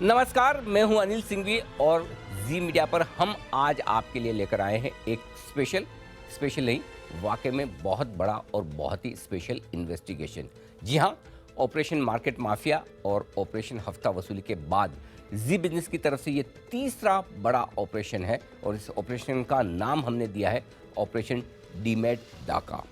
नमस्कार, मैं हूं अनिल सिंघवी और जी मीडिया पर हम आज आपके लिए लेकर आए हैं एक स्पेशल नहीं, वाकई में बहुत बड़ा और बहुत ही स्पेशल इन्वेस्टिगेशन। जी हां, ऑपरेशन मार्केट माफिया और ऑपरेशन हफ्ता वसूली के बाद जी बिजनेस की तरफ से ये तीसरा बड़ा ऑपरेशन है और इस ऑपरेशन का नाम हमने दिया है ऑपरेशन डीमैट डाका।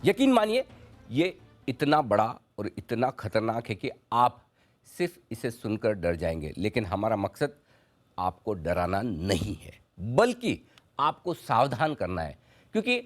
यकीन मानिए, ये इतना बड़ा और इतना खतरनाक है कि आप सिर्फ इसे सुनकर डर जाएंगे, लेकिन हमारा मकसद आपको डराना नहीं है, बल्कि आपको सावधान करना है। क्योंकि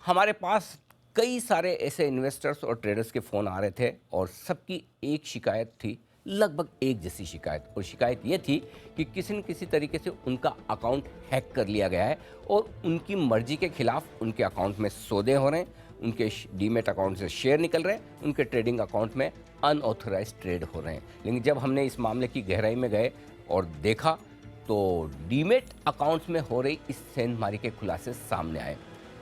हमारे पास कई सारे ऐसे इन्वेस्टर्स और ट्रेडर्स के फ़ोन आ रहे थे और सबकी एक शिकायत थी, लगभग एक जैसी शिकायत। और शिकायत ये थी कि किसी न किसी तरीके से उनका अकाउंट हैक कर लिया गया है और उनकी मर्जी के खिलाफ उनके अकाउंट में सौदे हो रहे हैं, उनके डीमेट अकाउंट से शेयर निकल रहे हैं, उनके ट्रेडिंग अकाउंट में अनऑथराइज ट्रेड हो रहे हैं। लेकिन जब हमने इस मामले की गहराई में गए और देखा तो डीमेट अकाउंट्स में हो रही इस सेंधमारी के खुलासे सामने आए।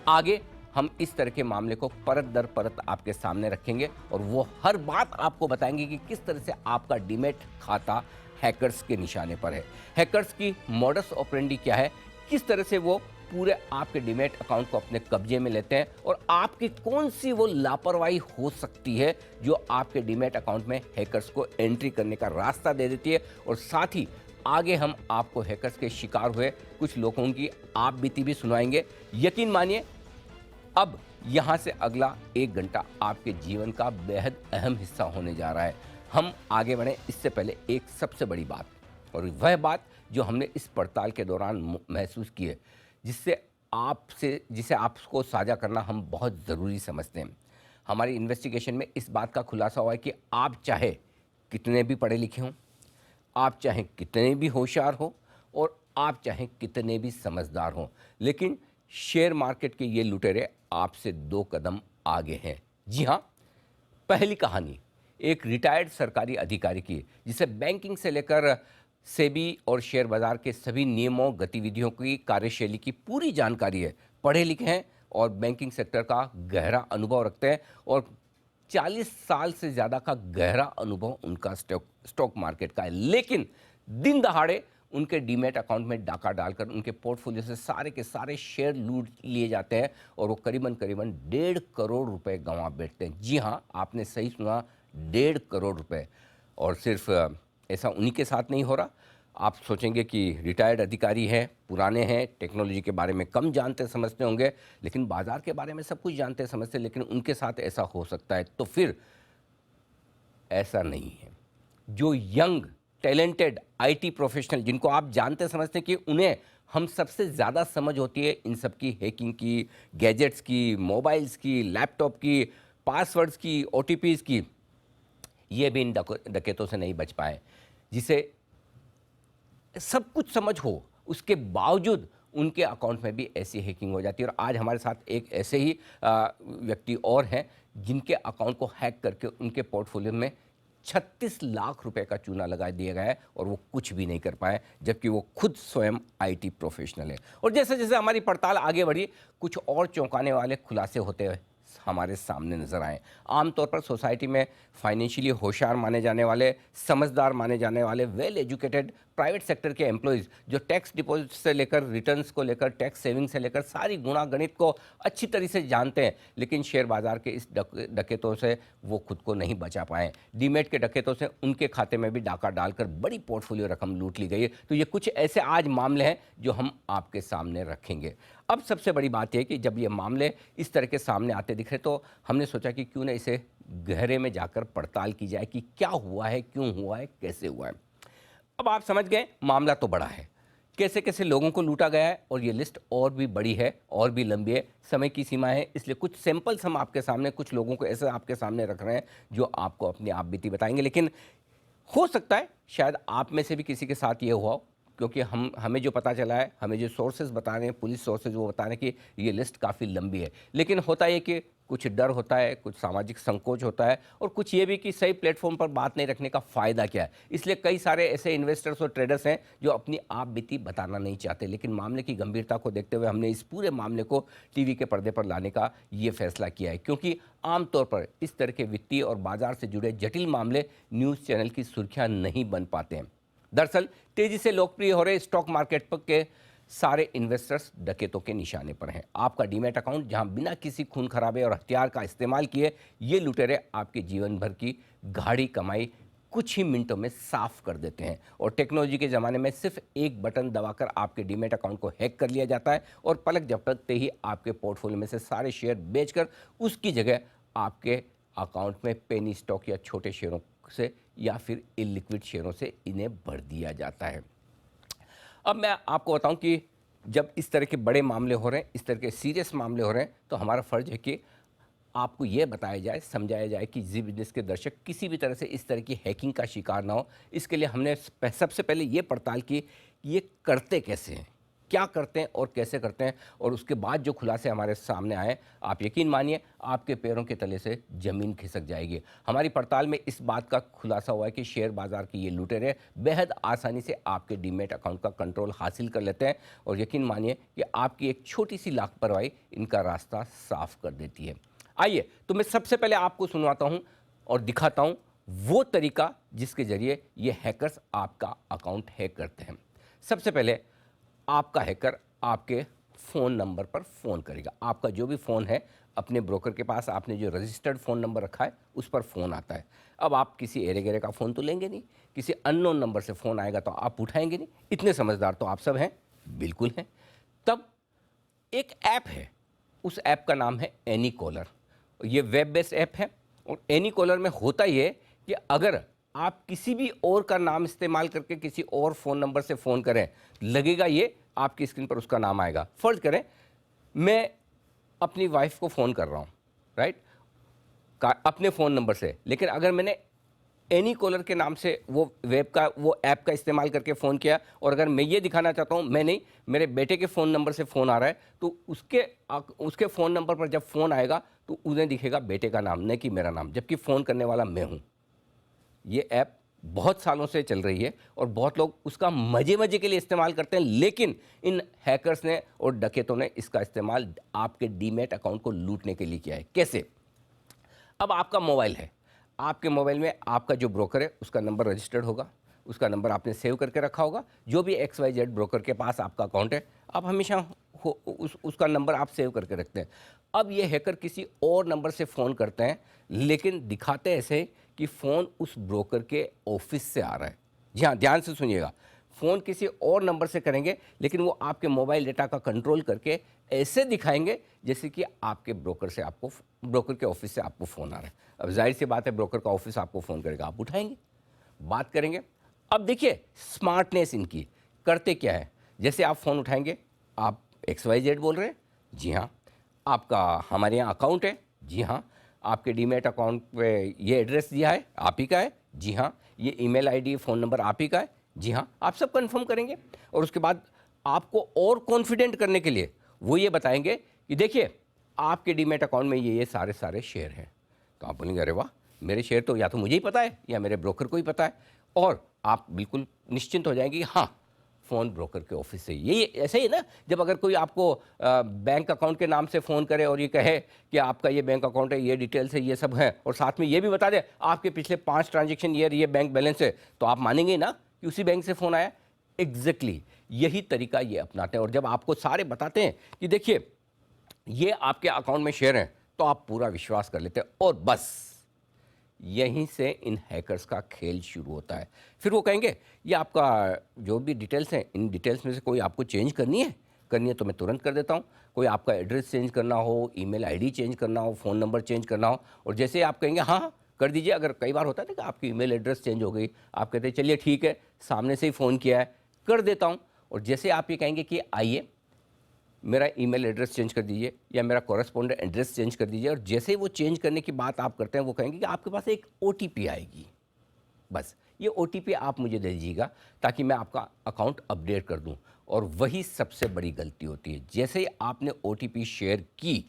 आगे हम इस तरह के मामले को परत दर परत आपके सामने रखेंगे और वो हर बात आपको बताएंगे कि किस तरह से आपका डीमेट खाता हैकर्स के निशाने पर है, हैकर्स की मॉडस ऑपरेंडी क्या है, किस तरह से वो पूरे आपके डीमेट अकाउंट को अपने कब्जे में लेते हैं और आपकी कौन सी वो लापरवाही हो सकती है जो आपके डीमेट अकाउंट में हैकर्स को एंट्री करने का रास्ता दे देती है। और साथ ही आगे हम आपको हैकर्स के शिकार हुए कुछ लोगों की आप बीती भी सुनाएंगे। यकीन मानिए, अब यहाँ से अगला 1 घंटा आपके जीवन का बेहद अहम हिस्सा होने जा रहा है। हम आगे बढ़ें इससे पहले एक सबसे बड़ी बात, और वह बात जो हमने इस पड़ताल के दौरान महसूस की है, जिसे आपको साझा करना हम बहुत ज़रूरी समझते हैं। हमारी इन्वेस्टिगेशन में इस बात का खुलासा हुआ है कि आप चाहे कितने भी पढ़े लिखे हों, आप चाहे कितने भी होशियार हो और आप चाहे कितने भी समझदार हों, लेकिन शेयर मार्केट के ये लुटेरे आपसे 2 कदम आगे हैं। जी हाँ, पहली कहानी एक रिटायर्ड सरकारी अधिकारी की, जिसे बैंकिंग से लेकर सेबी और शेयर बाजार के सभी नियमों, गतिविधियों की कार्यशैली की पूरी जानकारी है। पढ़े लिखे हैं और बैंकिंग सेक्टर का गहरा अनुभव रखते हैं और 40 साल से ज़्यादा का गहरा अनुभव उनका स्टॉक मार्केट का है। लेकिन दिन दहाड़े उनके डीमेट अकाउंट में डाका डालकर उनके पोर्टफोलियो से सारे के सारे शेयर लूट लिए जाते हैं और वो करीबन 1.5 करोड़ रुपए गंवा बैठते हैं। जी हाँ, आपने सही सुना, 1.5 करोड़ रुपए। और सिर्फ ऐसा उन्हीं के साथ नहीं हो रहा। आप सोचेंगे कि रिटायर्ड अधिकारी हैं, पुराने हैं, टेक्नोलॉजी के बारे में कम जानते समझते होंगे, लेकिन बाजार के बारे में सब कुछ जानते समझते, लेकिन उनके साथ ऐसा हो सकता है। तो फिर ऐसा नहीं है। जो यंग टैलेंटेड आईटी प्रोफेशनल, जिनको आप जानते समझते कि उन्हें हम सबसे ज़्यादा समझ होती है इन सब की, हैकिंग की, गैजेट्स की, मोबाइल्स की, लैपटॉप की, पासवर्ड्स की, ओटीपीज़ की, ये भी इन डकैतों से नहीं बच पाए। जिसे सब कुछ समझ हो, उसके बावजूद उनके अकाउंट में भी ऐसी हैकिंग हो जाती है। और आज हमारे साथ एक ऐसे ही व्यक्ति और हैं जिनके अकाउंट को हैक करके उनके पोर्टफोलियो में 36 लाख रुपए का चूना लगा दिया गया है और वो कुछ भी नहीं कर पाए, जबकि वो खुद स्वयं आईटी प्रोफेशनल है। और जैसे जैसे हमारी पड़ताल आगे बढ़ी, कुछ और चौंकाने वाले खुलासे होते हुए हमारे सामने नजर आए। आमतौर पर सोसाइटी में फाइनेंशियली होशियार माने जाने वाले, समझदार माने जाने वाले, वेल एजुकेटेड प्राइवेट सेक्टर के एम्प्लॉयज़ जो टैक्स डिपॉजिट से लेकर रिटर्न्स को लेकर, टैक्स सेविंग से लेकर सारी गुणा गणित को अच्छी तरह से जानते हैं, लेकिन शेयर बाजार के इस डकैतों से वो खुद को नहीं बचा पाए। डीमेट के डकैतों से उनके खाते में भी डाका डालकर बड़ी पोर्टफोलियो रकम लूट ली गई है। तो ये कुछ ऐसे आज मामले हैं जो हम आपके सामने रखेंगे। अब सबसे बड़ी बात यह कि जब ये मामले इस तरह के सामने आते दिख रहे, तो हमने सोचा कि क्यों ना इसे गहरे में जाकर पड़ताल की जाए कि क्या हुआ है, क्यों हुआ है, कैसे हुआ है। अब आप समझ गए, मामला तो बड़ा है, कैसे कैसे लोगों को लूटा गया है, और ये लिस्ट और भी बड़ी है, और भी लंबी है, समय की सीमा है, इसलिए कुछ सैंपल्स हम आपके सामने, कुछ लोगों को ऐसे आपके सामने रख रहे हैं जो आपको अपनी आप बीती बताएंगे। लेकिन हो सकता है शायद आप में से भी किसी के साथ ये हुआ हो, क्योंकि हमें जो पता चला है, हमें जो सोर्सेज बता रहे हैं, पुलिस सोर्सेज, वो बता रहे हैं कि ये लिस्ट काफ़ी लंबी है। लेकिन होता है कि कुछ डर होता है, कुछ सामाजिक संकोच होता है, और कुछ ये भी कि सही प्लेटफॉर्म पर बात नहीं रखने का फ़ायदा क्या है। इसलिए कई सारे ऐसे इन्वेस्टर्स और ट्रेडर्स हैं जो अपनी आप बीती बताना नहीं चाहते। लेकिन मामले की गंभीरता को देखते हुए हमने इस पूरे मामले को टीवी के पर्दे पर लाने का ये फैसला किया है, क्योंकि आमतौर पर इस तरह के वित्तीय और बाजार से जुड़े जटिल मामले न्यूज़ चैनल की सुर्खियाँ नहीं बन पाते हैं। दरअसल तेजी से लोकप्रिय हो रहे स्टॉक मार्केट पर के सारे इन्वेस्टर्स डकैतों के निशाने पर हैं। आपका डीमैट अकाउंट जहां बिना किसी खून खराबे और हथियार का इस्तेमाल किए ये लुटेरे आपके जीवन भर की गाढ़ी कमाई कुछ ही मिनटों में साफ कर देते हैं। और टेक्नोलॉजी के ज़माने में सिर्फ एक बटन दबाकर आपके डीमैट अकाउंट को हैक कर लिया जाता है और पलक झपकते ही आपके पोर्टफोलियो में से सारे शेयर बेचकर उसकी जगह आपके अकाउंट में पेनी स्टॉक या छोटे शेयरों से या फिर इलिक्विड शेयरों से इन्हें भर दिया जाता है। अब मैं आपको बताऊं कि जब इस तरह के बड़े मामले हो रहे हैं, इस तरह के सीरियस मामले हो रहे हैं, तो हमारा फ़र्ज है कि आपको ये बताया जाए, समझाया जाए कि जी बिजनेस के दर्शक किसी भी तरह से इस तरह की हैकिंग का शिकार ना हो। इसके लिए हमने सबसे पहले ये पड़ताल की कि ये करते कैसे हैं, क्या करते हैं और कैसे करते हैं, और उसके बाद जो खुलासे हमारे सामने आए, आप यकीन मानिए आपके पैरों के तले से ज़मीन खिसक जाएगी। हमारी पड़ताल में इस बात का खुलासा हुआ है कि शेयर बाजार के ये लुटेरे बेहद आसानी से आपके डीमैट अकाउंट का कंट्रोल हासिल कर लेते हैं और यकीन मानिए कि आपकी एक छोटी सी लापरवाही इनका रास्ता साफ कर देती है। आइए तो मैं सबसे पहले आपको सुनवाता हूं और दिखाता हूं वो तरीका जिसके जरिए ये हैकर्स आपका अकाउंट हैक करते हैं। सबसे पहले आपका हैकर आपके फ़ोन नंबर पर फ़ोन करेगा। आपका जो भी फ़ोन है अपने ब्रोकर के पास आपने जो रजिस्टर्ड फ़ोन नंबर रखा है उस पर फ़ोन आता है। अब आप किसी एरे गेरे का फ़ोन तो लेंगे नहीं, किसी अननोन नंबर से फ़ोन आएगा तो आप उठाएंगे नहीं। इतने समझदार तो आप सब हैं, बिल्कुल हैं। तब एक ऐप है, उस ऐप का नाम है एनी कॉलर। ये वेब बेस्ड ऐप है और एनी कॉलर में होता ये है कि अगर आप किसी भी और का नाम इस्तेमाल करके किसी और फ़ोन नंबर से फ़ोन करें, लगेगा ये आपकी स्क्रीन पर उसका नाम आएगा। फ़र्ज़ करें मैं अपनी वाइफ को फ़ोन कर रहा हूँ, राइट, अपने फ़ोन नंबर से, लेकिन अगर मैंने एनी कॉलर के नाम से वो ऐप का इस्तेमाल करके फ़ोन किया और अगर मैं ये दिखाना चाहता हूँ मैं नहीं, मेरे बेटे के फ़ोन नंबर से फ़ोन आ रहा है, तो उसके फ़ोन नंबर पर जब फ़ोन आएगा तो उन्हें दिखेगा बेटे का नाम, न कि मेरा नाम, जबकि फ़ोन करने वाला मैं हूँ। ये ऐप बहुत सालों से चल रही है और बहुत लोग उसका मज़े मज़े के लिए इस्तेमाल करते हैं, लेकिन इन हैकर्स ने और डकैतों ने इसका इस्तेमाल आपके डीमैट अकाउंट को लूटने के लिए किया है। कैसे? अब आपका मोबाइल है, आपके मोबाइल में आपका जो ब्रोकर है उसका नंबर रजिस्टर्ड होगा, उसका नंबर आपने सेव करके रखा होगा। जो भी XYZ ब्रोकर के पास आपका अकाउंट है, आप हमेशा उसका नंबर आप सेव करके रखते हैं। अब ये हैकर किसी और नंबर से फ़ोन करते हैं, लेकिन दिखाते ऐसे कि फ़ोन उस ब्रोकर के ऑफिस से आ रहा है। जी हाँ, ध्यान से सुनिएगा, फ़ोन किसी और नंबर से करेंगे, लेकिन वो आपके मोबाइल डेटा का कंट्रोल करके ऐसे दिखाएंगे जैसे कि आपके ब्रोकर के ऑफिस से आपको फ़ोन आ रहा है। अब जाहिर सी बात है, ब्रोकर का ऑफिस आपको फ़ोन करेगा, आप उठाएंगे, बात करेंगे। अब देखिए स्मार्टनेस इनकी, करते क्या है, जैसे आप फ़ोन उठाएंगे, आप XYZ बोल रहे हैं, जी हाँ, आपका हमारे यहाँ अकाउंट है, जी हाँ, आपके डीमैट अकाउंट पे ये एड्रेस दिया है, आप ही का है, जी हाँ, ये ईमेल आईडी फ़ोन नंबर आप ही का है, जी हाँ, आप सब कंफर्म करेंगे। और उसके बाद आपको और कॉन्फिडेंट करने के लिए वो ये बताएंगे कि देखिए आपके डीमैट अकाउंट में ये सारे शेयर हैं। तो आप बोलेंगे अरे वाह, मेरे शेयर तो या तो मुझे ही पता है या मेरे ब्रोकर को ही पता है, और आप बिल्कुल निश्चिंत हो जाएंगे कि हाँ, फ़ोन ब्रोकर के ऑफिस से। ये ऐसे ही ना, जब अगर कोई आपको बैंक अकाउंट के नाम से फ़ोन करे और ये कहे कि आपका ये बैंक अकाउंट है, ये डिटेल्स है, ये सब है, और साथ में ये भी बता दे आपके पिछले 5 ट्रांजेक्शन ये बैंक बैलेंस है, तो आप मानेंगे ना कि उसी बैंक से फ़ोन आया। एग्जैक्टली यही तरीका ये अपनाते हैं। और जब आपको सारे बताते हैं कि देखिए ये आपके अकाउंट में शेयर हैं, तो आप पूरा विश्वास कर लेते हैं और बस यहीं से इन हैकर्स का खेल शुरू होता है। फिर वो कहेंगे ये आपका जो भी डिटेल्स हैं, इन डिटेल्स में से कोई आपको चेंज करनी है तो मैं तुरंत कर देता हूँ। कोई आपका एड्रेस चेंज करना हो, ईमेल आईडी चेंज करना हो, फ़ोन नंबर चेंज करना हो, और जैसे आप कहेंगे हाँ हाँ कर दीजिए। अगर कई बार होता है ना कि आपकी ईमेल एड्रेस चेंज हो गई, आप कहते हैं चलिए ठीक है, सामने से ही फ़ोन किया है, कर देता हूँ। और जैसे आप ये कहेंगे कि आइए मेरा ईमेल एड्रेस चेंज कर दीजिए या मेरा कॉरेस्पॉन्डेंट एड्रेस चेंज कर दीजिए, और जैसे ही वो चेंज करने की बात आप करते हैं, वो कहेंगे कि आपके पास एक OTP आएगी, बस ये OTP आप मुझे दे दीजिएगा ताकि मैं आपका अकाउंट अपडेट कर दूं। और वही सबसे बड़ी गलती होती है, जैसे ही आपने OTP शेयर की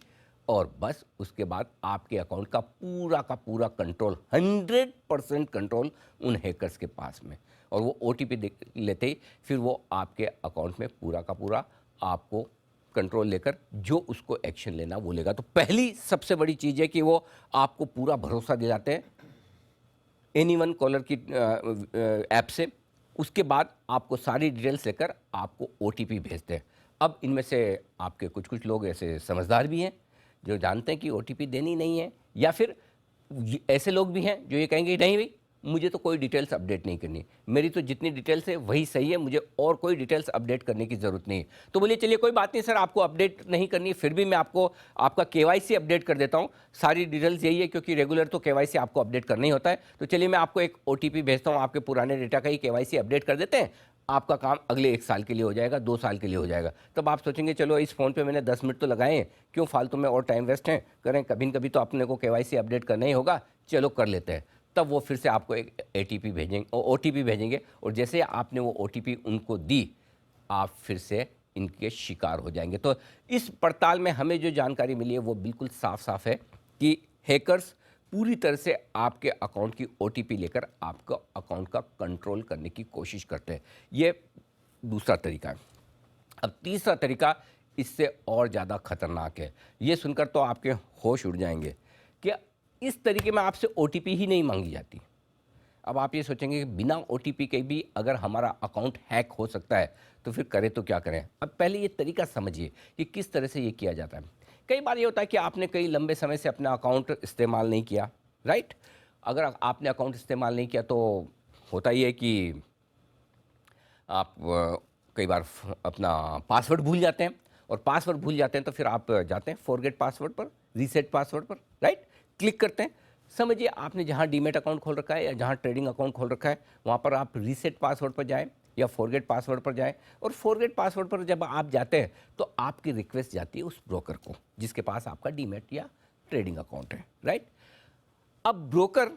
और बस उसके बाद आपके अकाउंट का पूरा कंट्रोल, 100% कंट्रोल उन हैकर्स के पास में, और वो OTP लेते ही फिर वो आपके अकाउंट में पूरा का पूरा आपको कंट्रोल लेकर जो उसको एक्शन लेना वो लेगा। तो पहली सबसे बड़ी चीज़ है कि वो आपको पूरा भरोसा दिलाते हैं एनी वन कॉलर की ऐप से, उसके बाद आपको सारी डिटेल्स लेकर आपको ओटीपी भेजते हैं। अब इनमें से आपके कुछ कुछ लोग ऐसे समझदार भी हैं जो जानते हैं कि ओटीपी देनी नहीं है, या फिर ऐसे लोग भी हैं जो ये कहेंगे नहीं भाई मुझे तो कोई डिटेल्स अपडेट नहीं करनी, मेरी तो जितनी डिटेल्स है वही सही है, मुझे और कोई डिटेल्स अपडेट करने की ज़रूरत नहीं है। तो बोलिए चलिए कोई बात नहीं सर, आपको अपडेट नहीं करनी, फिर भी मैं आपको आपका केवाईसी अपडेट कर देता हूँ। सारी डिटेल्स यही है क्योंकि रेगुलर तो केवाईसी आपको अपडेट करना ही होता है। तो चलिए मैं आपको एक ओटीपी भेजता हूँ, आपके पुराने डेटा का ही केवाईसी अपडेट कर देते हैं, आपका काम अगले 1 साल के लिए हो जाएगा, 2 साल के लिए हो जाएगा। तब आप सोचेंगे चलो इस फ़ोन पे मैंने 10 मिनट तो लगाए हैं, क्यों फालतू में और टाइम वेस्ट है करें, कभी न कभी तो अपने को केवाईसी अपडेट करना ही होगा, चलो कर लेते हैं। तब वो फिर से आपको एक एटीपी भेजेंगे, ओटीपी भेजेंगे, और जैसे आपने वो ओटीपी उनको दी, आप फिर से इनके शिकार हो जाएंगे। तो इस पड़ताल में हमें जो जानकारी मिली है वो बिल्कुल साफ साफ है कि हैकर्स पूरी तरह से आपके अकाउंट की ओटीपी लेकर आपका अकाउंट का कंट्रोल करने की कोशिश करते हैं। ये दूसरा तरीका है। अब तीसरा तरीका इससे और ज़्यादा खतरनाक है। ये सुनकर तो आपके होश उड़ जाएंगे कि इस तरीके में आपसे ओटीपी ही नहीं मांगी जाती। अब आप ये सोचेंगे कि बिना ओटीपी के भी अगर हमारा अकाउंट हैक हो सकता है तो फिर करें तो क्या करें। अब पहले ये तरीका समझिए कि किस तरह से ये किया जाता है। कई बार ये होता है कि आपने कई लंबे समय से अपना अकाउंट इस्तेमाल नहीं किया, राइट। अगर आपने अकाउंट इस्तेमाल नहीं किया तो होता ही है कि आप कई बार अपना पासवर्ड भूल जाते हैं, और पासवर्ड भूल जाते हैं तो फिर आप जाते हैं फॉरगेट पासवर्ड पर, रीसेट पासवर्ड पर, राइट, क्लिक करते हैं। समझिए आपने जहां डीमेट अकाउंट खोल रखा है या जहां ट्रेडिंग अकाउंट खोल रखा है वहां पर आप रीसेट पासवर्ड पर जाएं या फॉरगेट पासवर्ड पर जाएं, और फॉरगेट पासवर्ड पर जब आप जाते हैं तो आपकी रिक्वेस्ट जाती है उस ब्रोकर को जिसके पास आपका डीमेट या ट्रेडिंग अकाउंट है, राइट। अब ब्रोकर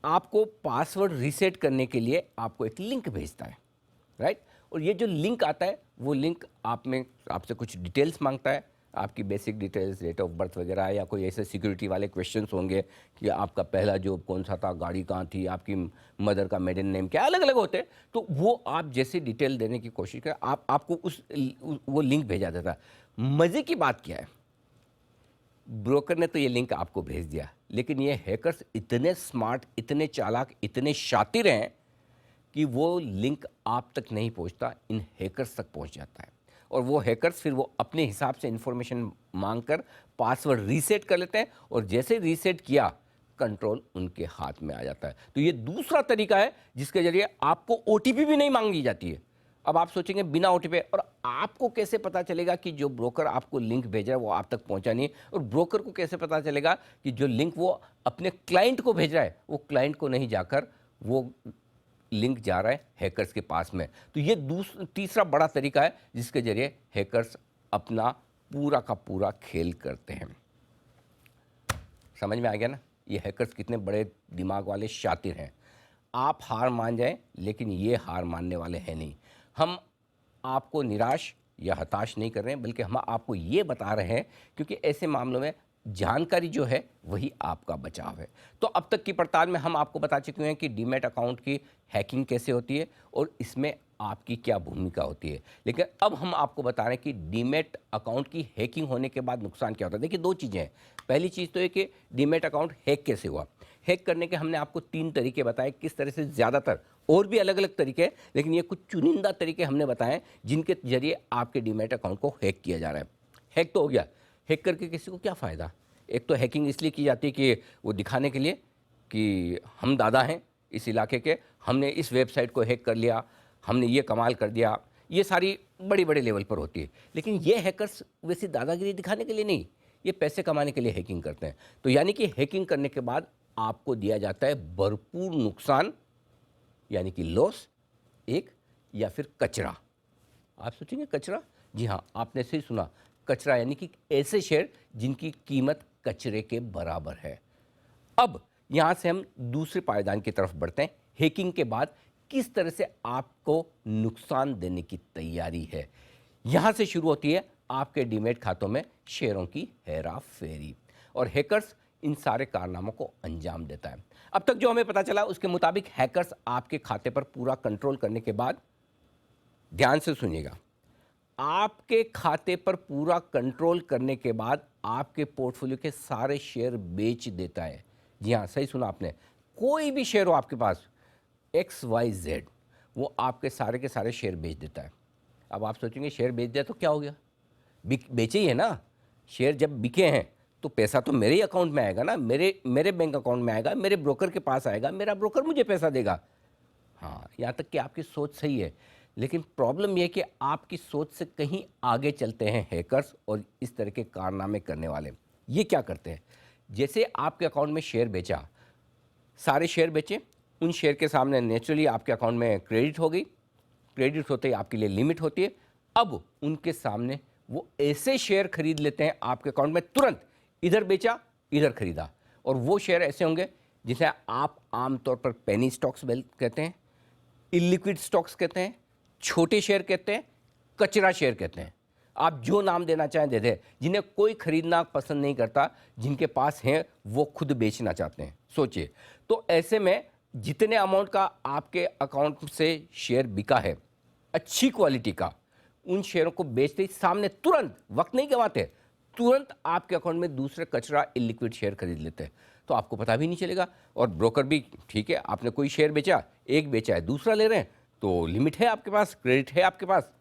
आपको पासवर्ड रीसेट करने के लिए आपको एक लिंक भेजता है, राइट। और ये जो लिंक आता है वो लिंक आपसे कुछ डिटेल्स मांगता है, आपकी basic details, date of birth वगैरह, या कोई ऐसे सिक्योरिटी वाले क्वेश्चंस होंगे कि आपका पहला जॉब कौन सा था, गाड़ी कहाँ थी, आपकी मदर का मेडन नेम क्या, अलग अलग होते हैं। तो वो आप जैसे डिटेल देने की कोशिश करें, आपको वो लिंक भेजा देता है। मज़े की बात क्या है, ब्रोकर ने तो ये लिंक आपको भेज दिया, लेकिन ये हैकर्स इतने स्मार्ट, इतने चालाक, इतने शातिर हैं कि वो लिंक आप तक नहीं पहुंचता, इन हैकर्स तक पहुंच जाता है। और वो हैकर्स फिर वो अपने हिसाब से इन्फॉर्मेशन मांगकर पासवर्ड रीसेट कर लेते हैं, और जैसे रीसेट किया कंट्रोल उनके हाथ में आ जाता है। तो ये दूसरा तरीका है जिसके जरिए आपको ओटीपी भी नहीं मांगी जाती है। अब आप सोचेंगे बिना ओटीपी, और आपको कैसे पता चलेगा कि जो ब्रोकर आपको लिंक भेज रहा है वो आप तक पहुंचा नहीं है, और ब्रोकर को कैसे पता चलेगा कि जो लिंक वो अपने क्लाइंट को भेज रहा है वो क्लाइंट को नहीं जाकर वो लिंक जा रहा है हैकर्स के पास में। तो ये तीसरा बड़ा तरीका है जिसके जरिए हैकर्स अपना पूरा का पूरा खेल करते हैं। समझ में आ गया ना, ये हैकर्स कितने बड़े दिमाग वाले शातिर हैं। आप हार मान जाएं, लेकिन ये हार मानने वाले हैं नहीं। हम आपको निराश या हताश नहीं कर रहे हैं, बल्कि हम आपको ये बता रहे हैं क्योंकि ऐसे मामलों में जानकारी जो है वही आपका बचाव है। तो अब तक की पड़ताल में हम आपको बता चुके हैं कि डीमैट अकाउंट की हैकिंग कैसे होती है और इसमें आपकी क्या भूमिका होती है। लेकिन अब हम आपको बता रहे हैं कि डीमैट अकाउंट की हैकिंग होने के बाद नुकसान क्या होता है। देखिए, दो चीज़ें हैं। पहली चीज़ तो है कि डीमैट अकाउंट हैक कैसे हुआ। हैक करने के हमने आपको 3 तरीके बताए, किस तरह से, ज़्यादातर और भी अलग अलग तरीके हैं, लेकिन ये कुछ चुनिंदा तरीके हमने बताए जिनके जरिए आपके डीमैट अकाउंट को हैक किया जा रहा है। हैक तो हो गया, हैक करके किसी को क्या फ़ायदा। एक तो हैकिंग इसलिए की जाती है कि वो दिखाने के लिए कि हम दादा हैं इस इलाके के, हमने इस वेबसाइट को हैक कर लिया, हमने ये कमाल कर दिया। ये सारी बड़ी बड़े लेवल पर होती है। लेकिन ये हैकर्स वैसे दादागिरी दिखाने के लिए नहीं, ये पैसे कमाने के लिए हैकिंग करते हैं। तो यानी कि हैकिंग करने के बाद आपको दिया जाता है भरपूर नुकसान, यानी कि लॉस एक, या फिर कचरा। आप सोचेंगे कचरा? जी हाँ, आपने सही सुना, कचरा, यानी कि ऐसे शेयर जिनकी कीमत कचरे के बराबर है। अब यहां से हम दूसरे पायदान की तरफ बढ़ते हैं। हैकिंग के बाद किस तरह से आपको नुकसान देने की तैयारी है, यहां से शुरू होती है आपके डीमैट खातों में शेयरों की हेरा फेरी, और हैकर्स इन सारे कारनामों को अंजाम देता है। अब तक जो हमें पता चला उसके मुताबिक हैकर्स आपके खाते पर पूरा कंट्रोल करने के बाद, ध्यान से सुनिएगा, आपके खाते पर पूरा कंट्रोल करने के बाद आपके पोर्टफोलियो के सारे शेयर बेच देता है। जी हाँ, सही सुना आपने। कोई भी शेयर हो आपके पास, XYZ, वो आपके सारे के सारे शेयर बेच देता है। अब आप सोचेंगे शेयर बेच दिया तो क्या हो गया, बेचे ही है ना। शेयर जब बिके हैं तो पैसा तो मेरे ही अकाउंट में आएगा ना, मेरे मेरे बैंक अकाउंट में आएगा, मेरे ब्रोकर के पास आएगा, मेरा ब्रोकर मुझे पैसा देगा। हाँ, यहाँ तक कि आपकी सोच सही है, लेकिन प्रॉब्लम यह है कि आपकी सोच से कहीं आगे चलते हैं हैकर्स और इस तरह के कारनामे करने वाले। ये क्या करते हैं, जैसे आपके अकाउंट में शेयर बेचा, सारे शेयर बेचे, उन शेयर के सामने नेचुरली आपके अकाउंट में क्रेडिट हो गई, क्रेडिट होते ही आपके लिए लिमिट होती है। अब उनके सामने वो ऐसे शेयर खरीद लेते हैं आपके अकाउंट में तुरंत, इधर बेचा इधर खरीदा, और वो शेयर ऐसे होंगे जिसे आप आमतौर पर पेनी स्टॉक्स कहते हैं, इलिक्विड स्टॉक्स कहते हैं, छोटे शेयर कहते हैं, कचरा शेयर कहते हैं। आप जो नाम देना चाहें दे दें, जिन्हें कोई खरीदना पसंद नहीं करता, जिनके पास हैं वो खुद बेचना चाहते हैं। सोचिए, तो ऐसे में जितने अमाउंट का आपके अकाउंट से शेयर बिका है अच्छी क्वालिटी का, उन शेयरों को बेचते ही सामने तुरंत, वक्त नहीं गंवाते, तुरंत आपके अकाउंट में दूसरे कचरा इलिक्विड शेयर खरीद लेते हैं, तो आपको पता भी नहीं चलेगा। और ब्रोकर भी, ठीक है, आपने कोई शेयर बेचा, एक बेचा है, दूसरा ले रहे हैं, तो लिमिट है आपके पास, क्रेडिट है आपके पास,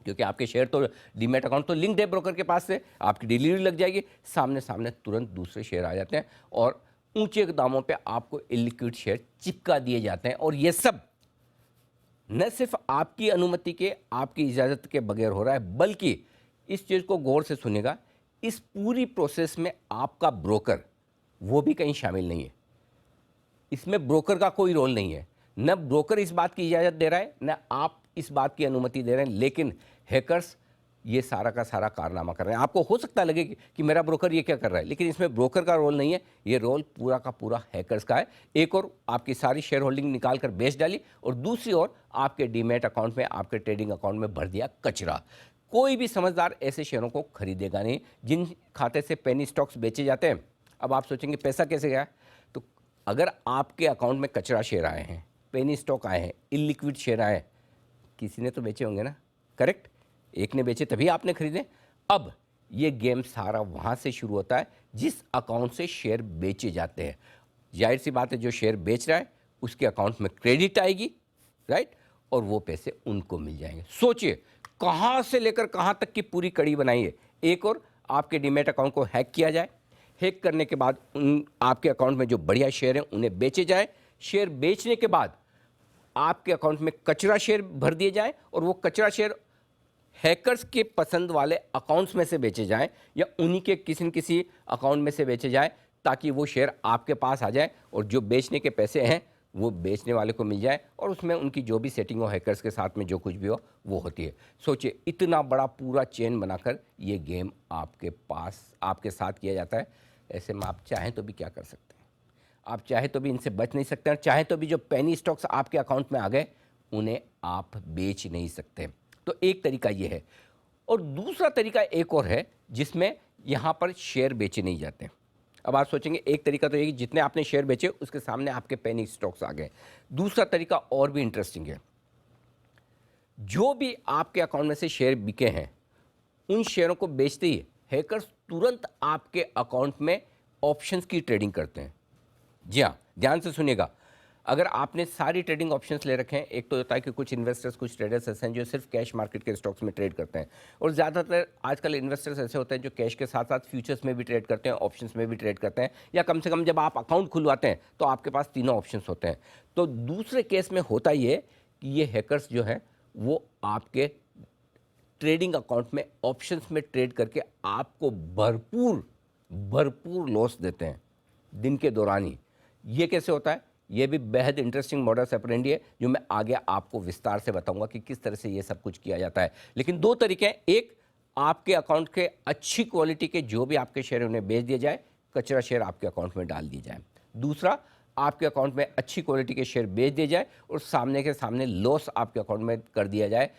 क्योंकि आपके शेयर तो डीमैट अकाउंट तो लिंक्ड है ब्रोकर के पास से, आपकी डिलीवरी लग जाएगी, सामने सामने तुरंत दूसरे शेयर आ जाते हैं और ऊंचे दामों पे आपको इलिक्विड शेयर चिपका दिए जाते हैं। और ये सब न सिर्फ आपकी अनुमति के, आपकी इजाज़त के बगैर हो रहा है, बल्कि इस चीज़ को गौर से सुनेगा, इस पूरी प्रोसेस में आपका ब्रोकर वो भी कहीं शामिल नहीं है। इसमें ब्रोकर का कोई रोल नहीं है, न ब्रोकर इस बात की इजाज़त दे रहा है, न आप इस बात की अनुमति दे रहे हैं, लेकिन हैकर्स ये सारा का सारा कारनामा कर रहे हैं। आपको हो सकता लगे कि मेरा ब्रोकर ये क्या कर रहा है, लेकिन इसमें ब्रोकर का रोल नहीं है, ये रोल पूरा का पूरा हैकर्स का है। एक और आपकी सारी शेयर होल्डिंग निकाल कर बेच डाली, और दूसरी ओर आपके डीमैट अकाउंट में, आपके ट्रेडिंग अकाउंट में भर दिया कचरा। कोई भी समझदार ऐसे शेयरों को खरीदेगा नहीं जिन खाते से पेनी स्टॉक्स बेचे जाते हैं। अब आप सोचेंगे पैसा कैसे गया, तो अगर आपके अकाउंट में कचरा शेयर आए हैं, पेनी स्टॉक आए हैं, इलिक्विड शेयर आए हैं, किसी ने तो बेचे होंगे ना, करेक्ट, एक ने बेचे तभी आपने खरीदे। अब ये गेम सारा वहाँ से शुरू होता है जिस अकाउंट से शेयर बेचे जाते हैं। जाहिर सी बात है, जो शेयर बेच रहा है उसके अकाउंट में क्रेडिट आएगी, राइट, और वो पैसे उनको मिल जाएंगे। सोचिए कहाँ से लेकर कहाँ तक की पूरी कड़ी बनाई है। एक और आपके डीमैट अकाउंट को हैक किया जाए, हैक करने के बाद उन आपके अकाउंट में जो बढ़िया शेयर हैं उन्हें बेचे जाए, शेयर बेचने के बाद आपके अकाउंट में कचरा शेयर भर दिए जाए, और वो कचरा शेयर हैकर्स के पसंद वाले अकाउंट्स में से बेचे जाएं, या उन्हीं के किसी न किसी अकाउंट में से बेचे जाएं, ताकि वो शेयर आपके पास आ जाए और जो बेचने के पैसे हैं वो बेचने वाले को मिल जाए, और उसमें उनकी जो भी सेटिंग हो, हैकर्स के साथ में जो कुछ भी हो वो होती है। सोचिए इतना बड़ा पूरा चेन बनाकर ये गेम आपके पास, आपके साथ किया जाता है। ऐसे में आप चाहें तो भी क्या कर सकते हैं, आप चाहे तो भी इनसे बच नहीं सकते, चाहे तो भी जो पेनी स्टॉक्स आपके अकाउंट में आ गए उन्हें आप बेच नहीं सकते। तो एक तरीका ये है, और दूसरा तरीका एक और है जिसमें यहाँ पर शेयर बेचे नहीं जाते। अब आप सोचेंगे एक तरीका तो ये कि जितने आपने शेयर बेचे उसके सामने आपके पेनी स्टॉक्स आ गए। दूसरा तरीका और भी इंटरेस्टिंग है, जो भी आपके अकाउंट में से शेयर बिके हैं उन शेयरों को बेचते ही हैकर्स तुरंत आपके अकाउंट में ऑप्शंस की ट्रेडिंग करते हैं। जी हाँ, ध्यान से सुनिएगा, अगर आपने सारी ट्रेडिंग ऑप्शंस ले रखे हैं, एक तो होता है कि कुछ इन्वेस्टर्स, कुछ ट्रेडर्स ऐसे हैं जो सिर्फ कैश मार्केट के स्टॉक्स में ट्रेड करते हैं, और ज़्यादातर आजकल इन्वेस्टर्स ऐसे होते हैं जो कैश के साथ साथ फ्यूचर्स में भी ट्रेड करते हैं, ऑप्शंस में भी ट्रेड करते हैं, या कम से कम जब आप अकाउंट खुलवाते हैं तो आपके पास तीनों ऑप्शंस होते हैं। तो दूसरे केस में होता ये कि ये हैकर्स जो है वो आपके ट्रेडिंग अकाउंट में ऑप्शंस में ट्रेड करके आपको भरपूर लॉस देते हैं दिन के दौरान ही। ये कैसे होता है, ये भी बेहद इंटरेस्टिंग मॉडस ऑपरेंडी है जो मैं आगे आपको विस्तार से बताऊंगा कि किस तरह से ये सब कुछ किया जाता है। लेकिन दो तरीके हैं, एक आपके अकाउंट के अच्छी क्वालिटी के जो भी आपके शेयर उन्हें बेच दिया जाए, कचरा शेयर आपके अकाउंट में डाल दिए जाए। दूसरा, आपके अकाउंट में अच्छी क्वालिटी के शेयर बेच दिए जाए और सामने के सामने लॉस आपके अकाउंट में कर दिया जाए,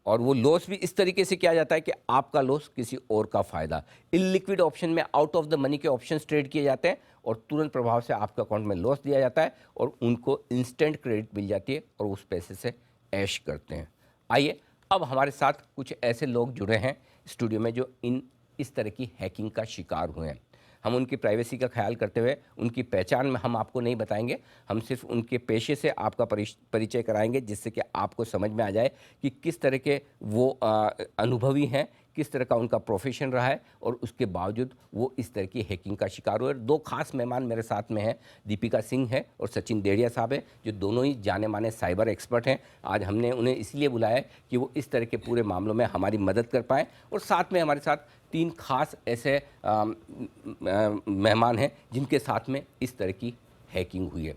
और वो लॉस भी इस तरीके से किया जाता है कि आपका लॉस किसी और का फायदा। इलिक्विड ऑप्शन में आउट ऑफ द मनी के ऑप्शंस ट्रेड किए जाते हैं और तुरंत प्रभाव से आपके अकाउंट में लॉस दिया जाता है और उनको इंस्टेंट क्रेडिट मिल जाती है और उस पैसे से ऐश करते हैं। आइए, अब हमारे साथ कुछ ऐसे लोग जुड़े हैं स्टूडियो में जो इस तरह की हैकिंग का शिकार हुए हैं। हम उनकी प्राइवेसी का ख्याल करते हुए उनकी पहचान में हम आपको नहीं बताएंगे, हम सिर्फ उनके पेशे से आपका परिचय कराएंगे, जिससे कि आपको समझ में आ जाए कि किस तरह के वो अनुभवी हैं, किस तरह का उनका प्रोफेशन रहा है और उसके बावजूद वो इस तरह की हैकिंग का शिकार हुए। दो खास मेहमान मेरे साथ में हैं, दीपिका सिंह है और सचिन देड़िया साहब हैं, जो दोनों ही जाने माने साइबर एक्सपर्ट हैं। आज हमने उन्हें इसलिए बुलाया है कि वो इस तरह के पूरे मामलों में हमारी मदद कर पाएँ, और साथ में हमारे साथ तीन खास ऐसे मेहमान हैं जिनके साथ में इस तरह की हैकिंग हुई है।